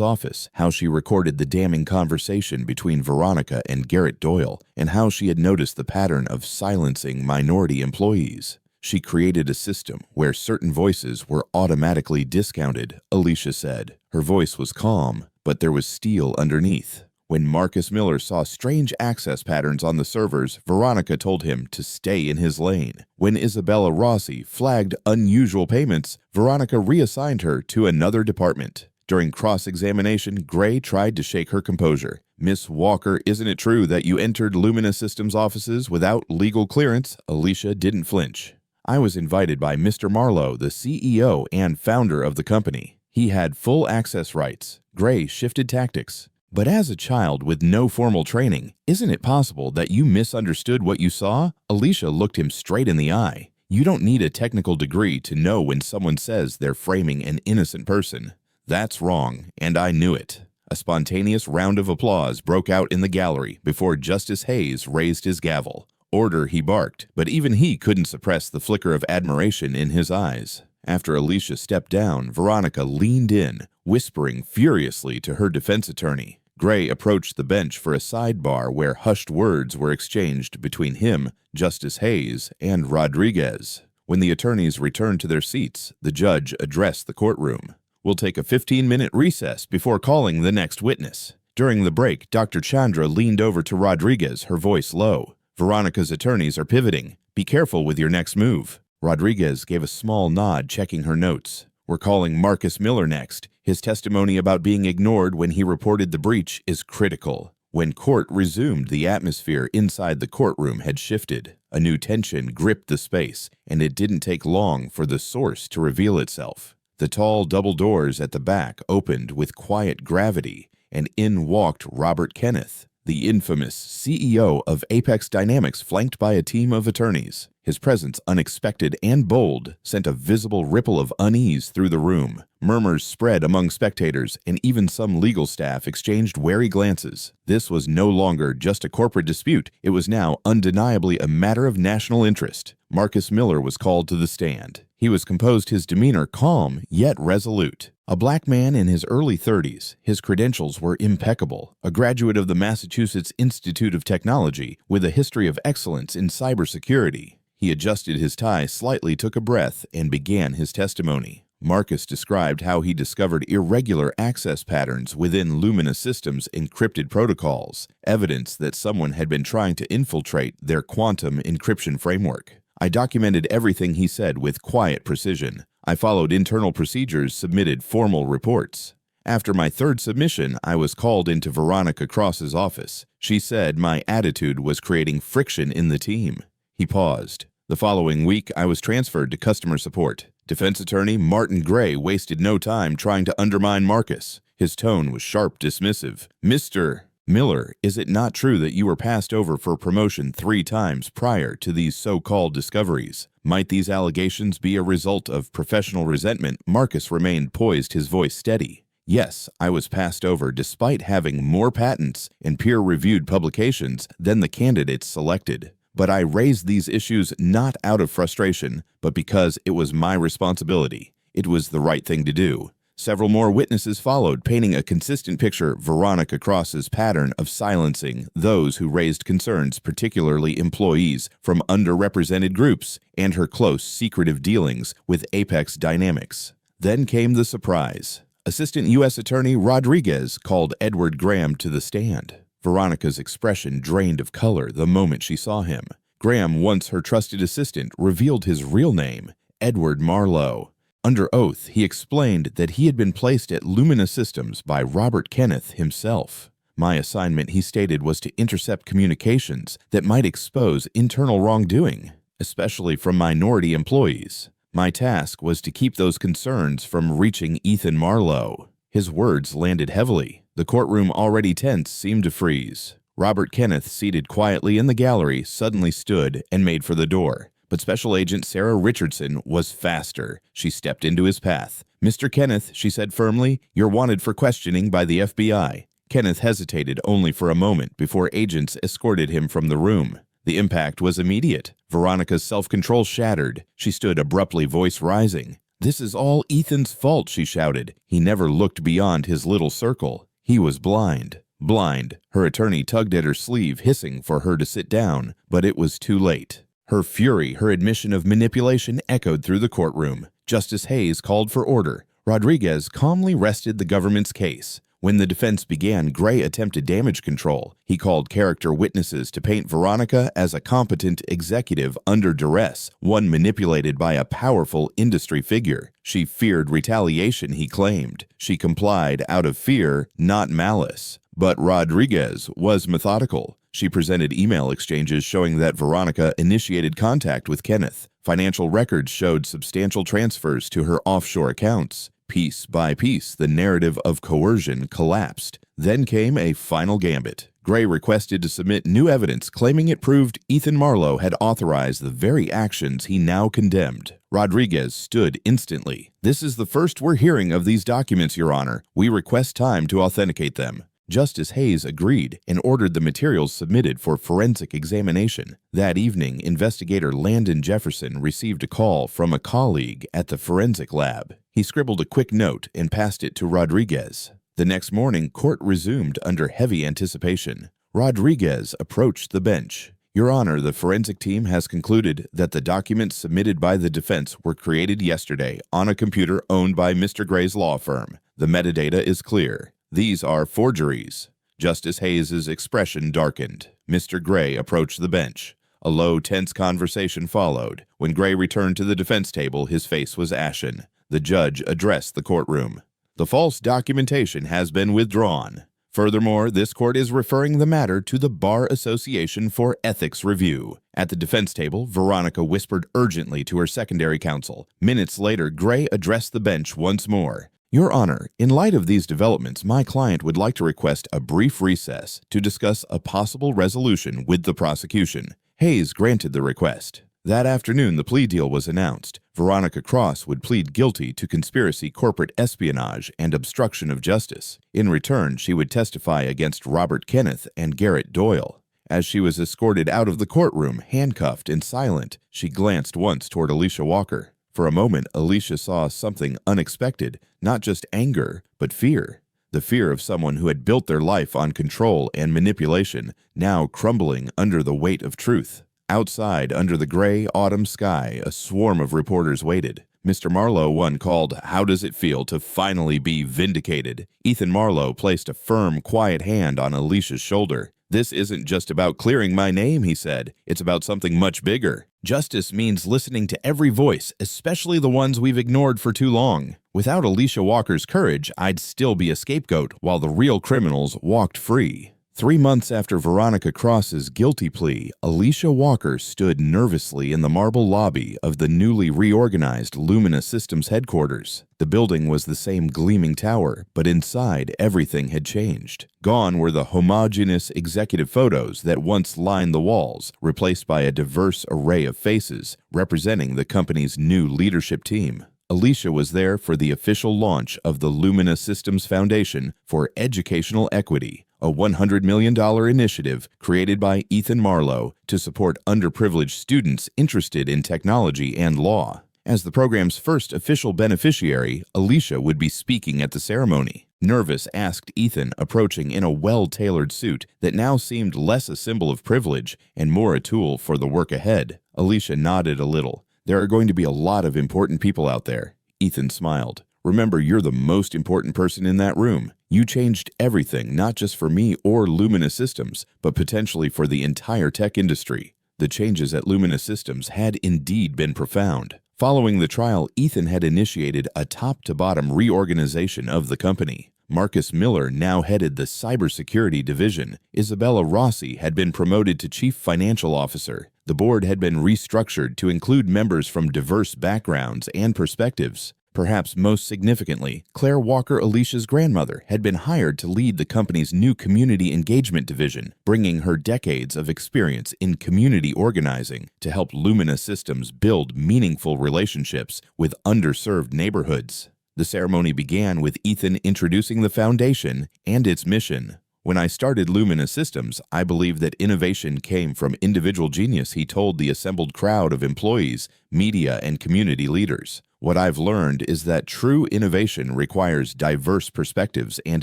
A: office, how she recorded the damning conversation between Veronica and Garrett Doyle, and how she had noticed the pattern of silencing minority employees. She created a system where certain voices were automatically discounted, Alicia said. Her voice was calm, but there was steel underneath. When Marcus Miller saw strange access patterns on the servers, Veronica told him to stay in his lane. When Isabella Rossi flagged unusual payments, Veronica reassigned her to another department. During cross-examination, Gray tried to shake her composure. "Miss Walker, isn't it true that you entered Lumina Systems offices without legal clearance?" Alicia didn't flinch. "I was invited by Mr. Marlowe, the CEO and founder of the company. He had full access rights." Gray shifted tactics. "But as a child with no formal training, isn't it possible that you misunderstood what you saw?" Alicia looked him straight in the eye. "You don't need a technical degree to know when someone says they're framing an innocent person." "That's wrong, and I knew it." A spontaneous round of applause broke out in the gallery before Justice Hayes raised his gavel. "Order," he barked, but even he couldn't suppress the flicker of admiration in his eyes. After Alicia stepped down, Veronica leaned in, whispering furiously to her defense attorney. Gray approached the bench for a sidebar where hushed words were exchanged between him, Justice Hayes, and Rodriguez. When the attorneys returned to their seats, the judge addressed the courtroom. "We'll take a 15-minute recess before calling the next witness." During the break, Dr. Chandra leaned over to Rodriguez, her voice low. "Veronica's attorneys are pivoting. Be careful with your next move." Rodriguez gave a small nod, checking her notes. "We're calling Marcus Miller next. His testimony about being ignored when he reported the breach is critical." When court resumed, the atmosphere inside the courtroom had shifted. A new tension gripped the space, and it didn't take long for the source to reveal itself. The tall double doors at the back opened with quiet gravity, and in walked Robert Kenneth, the infamous CEO of Apex Dynamics, flanked by a team of attorneys. His presence, unexpected and bold, sent a visible ripple of unease through the room. Murmurs spread among spectators, and even some legal staff exchanged wary glances. This was no longer just a corporate dispute. It was now undeniably a matter of national interest. Marcus Miller was called to the stand. He was composed, his demeanor calm yet resolute. A black man in his early 30s, his credentials were impeccable. A graduate of the Massachusetts Institute of Technology with a history of excellence in cybersecurity. He adjusted his tie slightly, took a breath, and began his testimony. Marcus described how he discovered irregular access patterns within Lumina Systems' encrypted protocols, evidence that someone had been trying to infiltrate their quantum encryption framework. I documented everything he said with quiet precision. I followed internal procedures, submitted formal reports. After my third submission, I was called into Veronica Cross's office. She said my attitude was creating friction in the team. He paused. The following week, I was transferred to customer support. Defense attorney Martin Gray wasted no time trying to undermine Marcus. His tone was sharp, dismissive. "Mr. Miller, is it not true that you were passed over for promotion 3 times prior to these so-called discoveries? Might these allegations be a result of professional resentment?" Marcus remained poised, his voice steady. "Yes, I was passed over despite having more patents and peer-reviewed publications than the candidates selected. But I raised these issues not out of frustration, but because it was my responsibility. It was the right thing to do." Several more witnesses followed, painting a consistent picture of Veronica Cross's pattern of silencing those who raised concerns, particularly employees from underrepresented groups, and her close, secretive dealings with Apex Dynamics. Then came the surprise. Assistant U.S. Attorney Rodriguez called Edward Graham to the stand. Veronica's expression drained of color the moment she saw him. Graham, once her trusted assistant, revealed his real name, Edward Marlowe. Under oath, he explained that he had been placed at Lumina Systems by Robert Kenneth himself. "My assignment," he stated, "was to intercept communications that might expose internal wrongdoing, especially from minority employees. My task was to keep those concerns from reaching Ethan Marlowe." His words landed heavily. The courtroom, already tense, seemed to freeze. Robert Kenneth, seated quietly in the gallery, suddenly stood and made for the door. But Special Agent Sarah Richardson was faster. She stepped into his path. "Mr. Kenneth," she said firmly, "you're wanted for questioning by the FBI." Kenneth hesitated only for a moment before agents escorted him from the room. The impact was immediate. Veronica's self-control shattered. She stood abruptly, voice rising. "This is all Ethan's fault," she shouted. "He never looked beyond his little circle. He was blind." Blind. Her attorney tugged at her sleeve, hissing for her to sit down, but it was too late. Her fury, her admission of manipulation, echoed through the courtroom. Justice Hayes called for order. Rodriguez calmly rested the government's case. When the defense began, Gray attempted damage control. He called character witnesses to paint Veronica as a competent executive under duress, one manipulated by a powerful industry figure. She feared retaliation, he claimed. She complied out of fear, not malice. But Rodriguez was methodical. She presented email exchanges showing that Veronica initiated contact with Kenneth. Financial records showed substantial transfers to her offshore accounts. Piece by piece, the narrative of coercion collapsed. Then came a final gambit. Gray requested to submit new evidence, claiming it proved Ethan Marlowe had authorized the very actions he now condemned. Rodriguez stood instantly. "This is the first we're hearing of these documents, Your Honor. We request time to authenticate them." Justice Hayes agreed and ordered the materials submitted for forensic examination. That evening, investigator Landon Jefferson received a call from a colleague at the forensic lab. He scribbled a quick note and passed it to Rodriguez. The next morning, court resumed under heavy anticipation. Rodriguez approached the bench. "Your Honor, the forensic team has concluded that the documents submitted by the defense were created yesterday on a computer owned by Mr. Gray's law firm. The metadata is clear. These are forgeries." Justice Hayes's expression darkened. Mr. Gray approached the bench. A low, tense conversation followed. When Gray returned to the defense table, his face was ashen. The judge addressed the courtroom. "The false documentation has been withdrawn. Furthermore, this court is referring the matter to the Bar Association for ethics review." At the defense table, Veronica whispered urgently to her secondary counsel. Minutes later, Gray addressed the bench once more. "Your Honor, in light of these developments, my client would like to request a brief recess to discuss a possible resolution with the prosecution." Hayes granted the request. That afternoon, the plea deal was announced. Veronica Cross would plead guilty to conspiracy, corporate espionage, and obstruction of justice. In return, she would testify against Robert Kenneth and Garrett Doyle. As she was escorted out of the courtroom, handcuffed and silent, she glanced once toward Alicia Walker. For a moment, Alicia saw something unexpected, not just anger, but fear. The fear of someone who had built their life on control and manipulation, now crumbling under the weight of truth. Outside, under the gray autumn sky, a swarm of reporters waited. Mr. Marlowe one called, "How does it feel to finally be vindicated?" Ethan Marlowe placed a firm, quiet hand on Alicia's shoulder. "This isn't just about clearing my name," he said. "It's about something much bigger. Justice means listening to every voice, especially the ones we've ignored for too long. Without Alicia Walker's courage, I'd still be a scapegoat while the real criminals walked free." 3 months after Veronica Cross's guilty plea, Alicia Walker stood nervously in the marble lobby of the newly reorganized Lumina Systems headquarters. The building was the same gleaming tower, but inside everything had changed. Gone were the homogeneous executive photos that once lined the walls, replaced by a diverse array of faces representing the company's new leadership team. Alicia was there for the official launch of the Lumina Systems Foundation for Educational Equity, a $100 million initiative created by Ethan Marlowe to support underprivileged students interested in technology and law. As the program's first official beneficiary, Alicia would be speaking at the ceremony. Nervous, asked Ethan, approaching in a well-tailored suit that now seemed less a symbol of privilege and more a tool for the work ahead. Alicia nodded a little. "There are going to be a lot of important people out there." Ethan smiled. "Remember, you're the most important person in that room. You changed everything, not just for me or Lumina Systems, but potentially for the entire tech industry." The changes at Lumina Systems had indeed been profound. Following the trial, Ethan had initiated a top-to-bottom reorganization of the company. Marcus Miller now headed the cybersecurity division. Isabella Rossi had been promoted to chief financial officer. The board had been restructured to include members from diverse backgrounds and perspectives. Perhaps most significantly, Claire Walker, Alicia's grandmother, had been hired to lead the company's new community engagement division, bringing her decades of experience in community organizing to help Lumina Systems build meaningful relationships with underserved neighborhoods. The ceremony began with Ethan introducing the foundation and its mission. "When I started Lumina Systems, I believed that innovation came from individual genius," he told the assembled crowd of employees, media, and community leaders. "What I've learned is that true innovation requires diverse perspectives and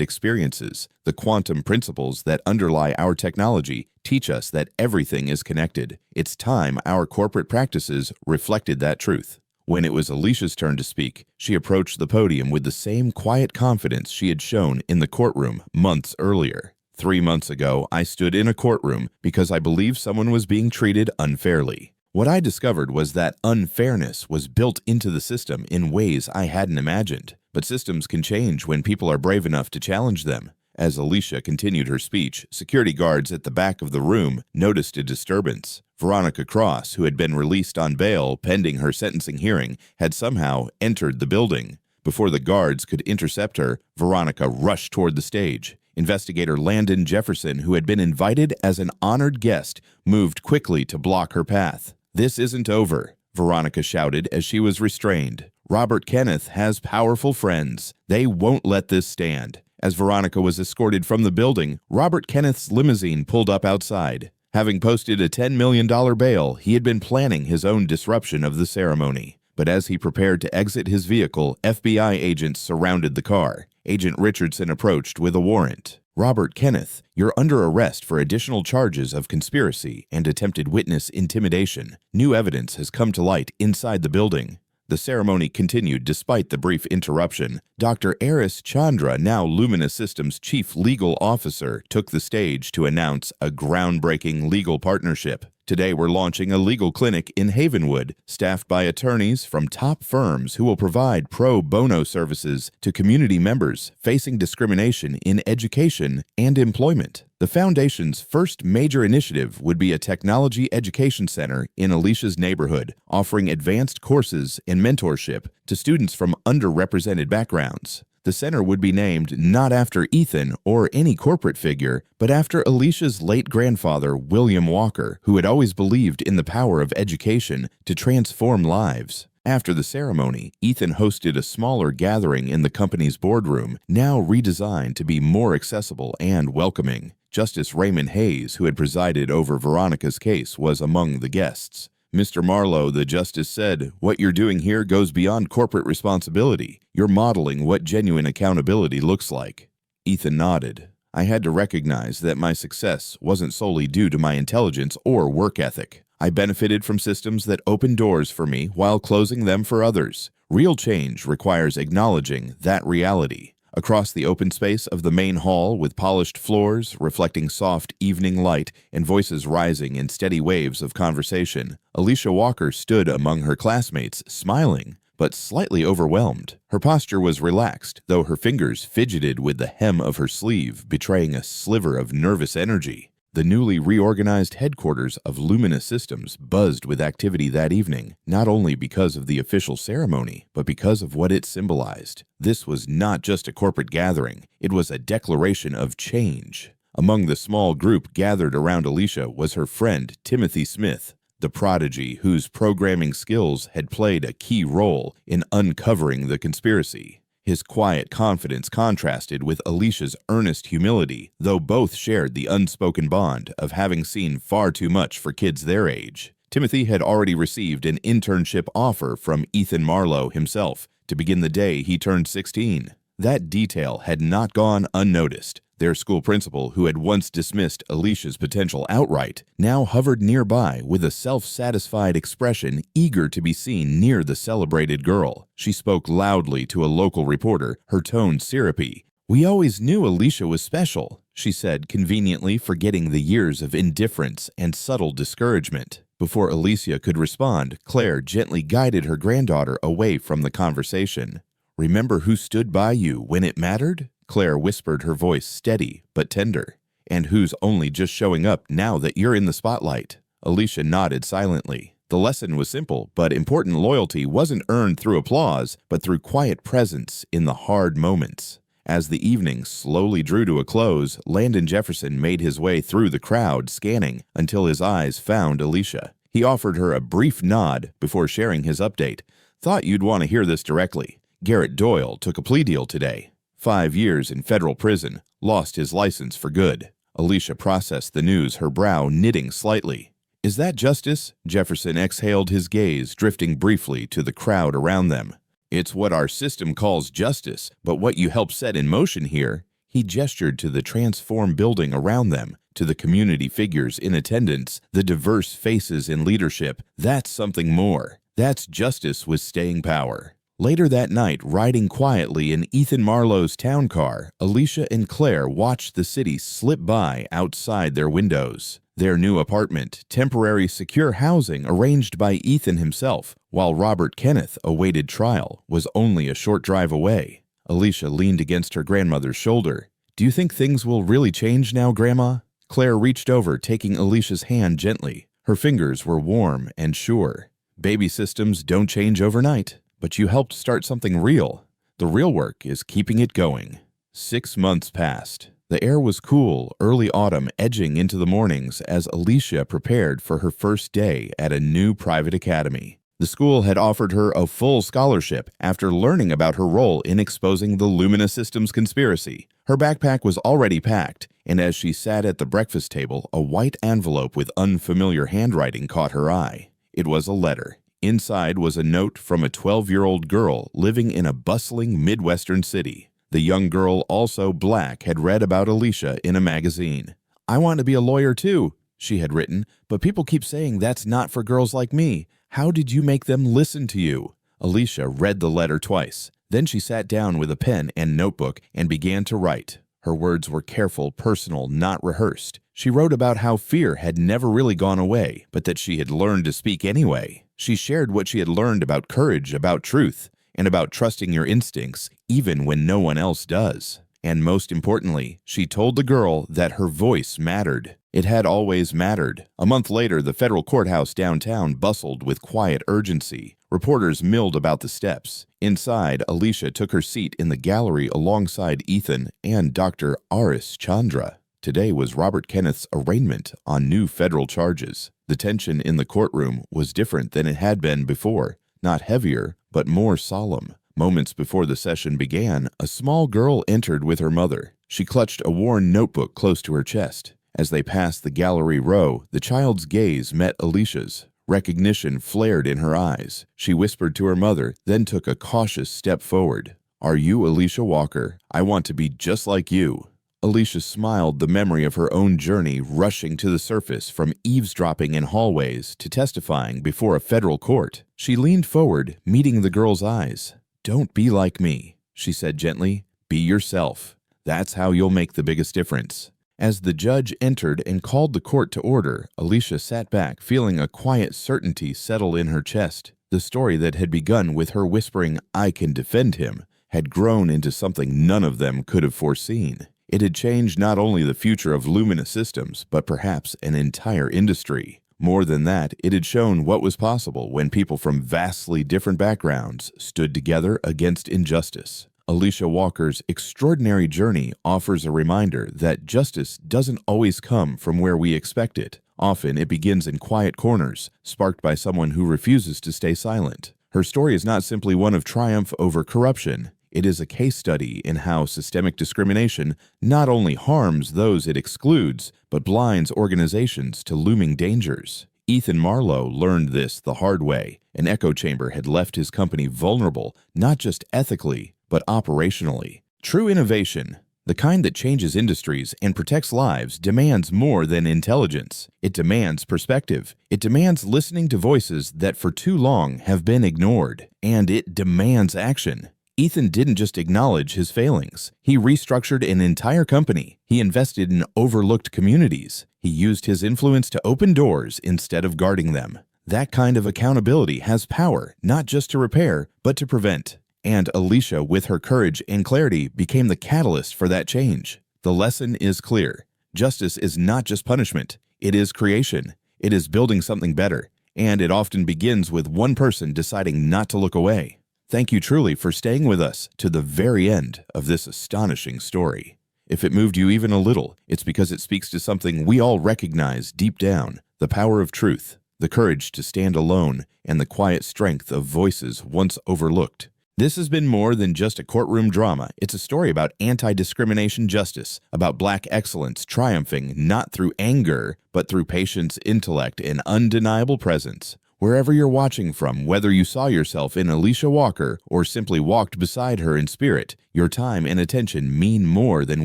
A: experiences. The quantum principles that underlie our technology teach us that everything is connected. It's time our corporate practices reflected that truth." When it was Alicia's turn to speak, she approached the podium with the same quiet confidence she had shown in the courtroom months earlier. 3 months ago, I stood in a courtroom because I believed someone was being treated unfairly. What I discovered was that unfairness was built into the system in ways I hadn't imagined. But systems can change when people are brave enough to challenge them. As Alicia continued her speech, security guards at the back of the room noticed a disturbance. Veronica Cross, who had been released on bail pending her sentencing hearing, had somehow entered the building. Before the guards could intercept her, Veronica rushed toward the stage. Investigator Landon Jefferson, who had been invited as an honored guest, moved quickly to block her path. "This isn't over," Veronica shouted as she was restrained. "Robert Kenneth has powerful friends. They won't let this stand." As Veronica was escorted from the building, Robert Kenneth's limousine pulled up outside. Having posted a $10 million bail, he had been planning his own disruption of the ceremony. But as he prepared to exit his vehicle, FBI agents surrounded the car. Agent Richardson approached with a warrant. "Robert Kenneth, you're under arrest for additional charges of conspiracy and attempted witness intimidation. New evidence has come to light inside the building." The ceremony continued despite the brief interruption. Dr. Eris Chandra, now Lumina Systems' chief legal officer, took the stage to announce a groundbreaking legal partnership. "Today we're launching a legal clinic in Havenwood, staffed by attorneys from top firms who will provide pro bono services to community members facing discrimination in education and employment." The Foundation's first major initiative would be a technology education center in Alicia's neighborhood, offering advanced courses and mentorship to students from underrepresented backgrounds. The center would be named not after Ethan or any corporate figure, but after Alicia's late grandfather, William Walker, who had always believed in the power of education to transform lives. After the ceremony, Ethan hosted a smaller gathering in the company's boardroom, now redesigned to be more accessible and welcoming. Justice Raymond Hayes, who had presided over Veronica's case, was among the guests. "Mr. Marlowe," the justice said, "what you're doing here goes beyond corporate responsibility. You're modeling what genuine accountability looks like." Ethan nodded. "I had to recognize that my success wasn't solely due to my intelligence or work ethic. I benefited from systems that opened doors for me while closing them for others. Real change requires acknowledging that reality. Across the open space of the main hall, with polished floors reflecting soft evening light and voices rising in steady waves of conversation, Alicia Walker stood among her classmates, smiling, but slightly overwhelmed. Her posture was relaxed, though her fingers fidgeted with the hem of her sleeve, betraying a sliver of nervous energy. The newly reorganized headquarters of Luminous Systems buzzed with activity that evening, not only because of the official ceremony, but because of what it symbolized. This was not just a corporate gathering, it was a declaration of change. Among the small group gathered around Alicia was her friend Timothy Smith, the prodigy whose programming skills had played a key role in uncovering the conspiracy. His quiet confidence contrasted with Alicia's earnest humility, though both shared the unspoken bond of having seen far too much for kids their age. Timothy had already received an internship offer from Ethan Marlowe himself to begin the day he turned 16. That detail had not gone unnoticed. Their school principal, who had once dismissed Alicia's potential outright, now hovered nearby with a self-satisfied expression, eager to be seen near the celebrated girl. She spoke loudly to a local reporter, her tone syrupy. "We always knew Alicia was special," she said, conveniently forgetting the years of indifference and subtle discouragement. Before Alicia could respond, Claire gently guided her granddaughter away from the conversation. "Remember who stood by you when it mattered?" Claire whispered, her voice steady but tender. "And who's only just showing up now that you're in the spotlight?" Alicia nodded silently. The lesson was simple, but important. Loyalty wasn't earned through applause, but through quiet presence in the hard moments. As the evening slowly drew to a close, Landon Jefferson made his way through the crowd, scanning until his eyes found Alicia. He offered her a brief nod before sharing his update. "Thought you'd want to hear this directly. Garrett Doyle took a plea deal today. 5 years in federal prison, lost his license for good." Alicia processed the news, her brow knitting slightly. "Is that justice?" Jefferson exhaled, his gaze drifting briefly to the crowd around them. "It's what our system calls justice, but what you helped set in motion here." He gestured to the transformed building around them, to the community figures in attendance, the diverse faces in leadership. That's something more. That's justice with staying power. Later that night, riding quietly in Ethan Marlowe's town car, Alicia and Claire watched the city slip by outside their windows. Their new apartment, temporary secure housing arranged by Ethan himself, while Robert Kenneth awaited trial, was only a short drive away. Alicia leaned against her grandmother's shoulder. "Do you think things will really change now, Grandma?" Claire reached over, taking Alicia's hand gently. Her fingers were warm and sure. "Baby systems don't change overnight. But you helped start something real. The real work is keeping it going." 6 months passed. The air was cool, early autumn edging into the mornings as Alicia prepared for her first day at a new private academy. The school had offered her a full scholarship after learning about her role in exposing the Luminous Systems conspiracy. Her backpack was already packed, and as she sat at the breakfast table, a white envelope with unfamiliar handwriting caught her eye. It was a letter. Inside was a note from a 12-year-old girl living in a bustling Midwestern city. The young girl, also black, had read about Alicia in a magazine. "I want to be a lawyer too," she had written, "but people keep saying that's not for girls like me. How did you make them listen to you?" Alicia read the letter twice. Then she sat down with a pen and notebook and began to write. Her words were careful, personal, not rehearsed. She wrote about how fear had never really gone away, but that she had learned to speak anyway. She shared what she had learned about courage, about truth, and about trusting your instincts, even when no one else does. And most importantly, she told the girl that her voice mattered. It had always mattered. A month later, the federal courthouse downtown bustled with quiet urgency. Reporters milled about the steps. Inside, Alicia took her seat in the gallery alongside Ethan and Dr. Aris Chandra. Today was Robert Kenneth's arraignment on new federal charges. The tension in the courtroom was different than it had been before, not heavier, but more solemn. Moments before the session began, a small girl entered with her mother. She clutched a worn notebook close to her chest. As they passed the gallery row, the child's gaze met Alicia's. Recognition flared in her eyes. She whispered to her mother, then took a cautious step forward. "Are you Alicia Walker? I want to be just like you." Alicia smiled, the memory of her own journey rushing to the surface, from eavesdropping in hallways to testifying before a federal court. She leaned forward, meeting the girl's eyes. "Don't be like me," she said gently. "Be yourself. That's how you'll make the biggest difference." As the judge entered and called the court to order, Alicia sat back, feeling a quiet certainty settle in her chest. The story that had begun with her whispering, "I can defend him," had grown into something none of them could have foreseen. It had changed not only the future of Lumina Systems, but perhaps an entire industry. More than that, it had shown what was possible when people from vastly different backgrounds stood together against injustice. Alicia Walker's extraordinary journey offers a reminder that justice doesn't always come from where we expect it. Often it begins in quiet corners, sparked by someone who refuses to stay silent. Her story is not simply one of triumph over corruption. It is a case study in how systemic discrimination not only harms those it excludes, but blinds organizations to looming dangers. Ethan Marlowe learned this the hard way. An echo chamber had left his company vulnerable, not just ethically, but operationally. True innovation, the kind that changes industries and protects lives, demands more than intelligence. It demands perspective. It demands listening to voices that for too long have been ignored. And it demands action. Ethan didn't just acknowledge his failings. He restructured an entire company. He invested in overlooked communities. He used his influence to open doors instead of guarding them. That kind of accountability has power, not just to repair, but to prevent. And Alicia, with her courage and clarity, became the catalyst for that change. The lesson is clear. Justice is not just punishment. It is creation. It is building something better. And it often begins with one person deciding not to look away. Thank you truly for staying with us to the very end of this astonishing story. If it moved you even a little, it's because it speaks to something we all recognize deep down: the power of truth, the courage to stand alone, and the quiet strength of voices once overlooked. This has been more than just a courtroom drama. It's a story about anti-discrimination justice, about Black excellence triumphing not through anger, but through patience, intellect, and undeniable presence. Wherever you're watching from, whether you saw yourself in Alicia Walker or simply walked beside her in spirit, your time and attention mean more than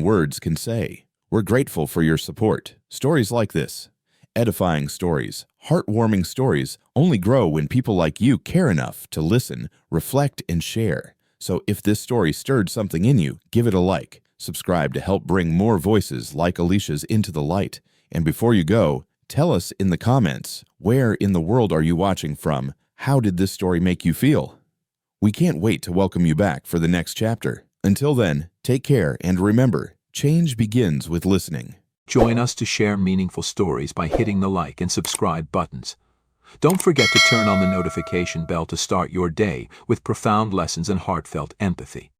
A: words can say. We're grateful for your support. Stories like this, edifying stories, heartwarming stories, only grow when people like you care enough to listen, reflect, and share. So if this story stirred something in you, give it a like. Subscribe to help bring more voices like Alicia's into the light. And before you go, tell us in the comments, where in the world are you watching from? How did this story make you feel? We can't wait to welcome you back for the next chapter. Until then, take care and remember, change begins with listening.
B: Join us to share meaningful stories by hitting the like and subscribe buttons. Don't forget to turn on the notification bell to start your day with profound lessons and heartfelt empathy.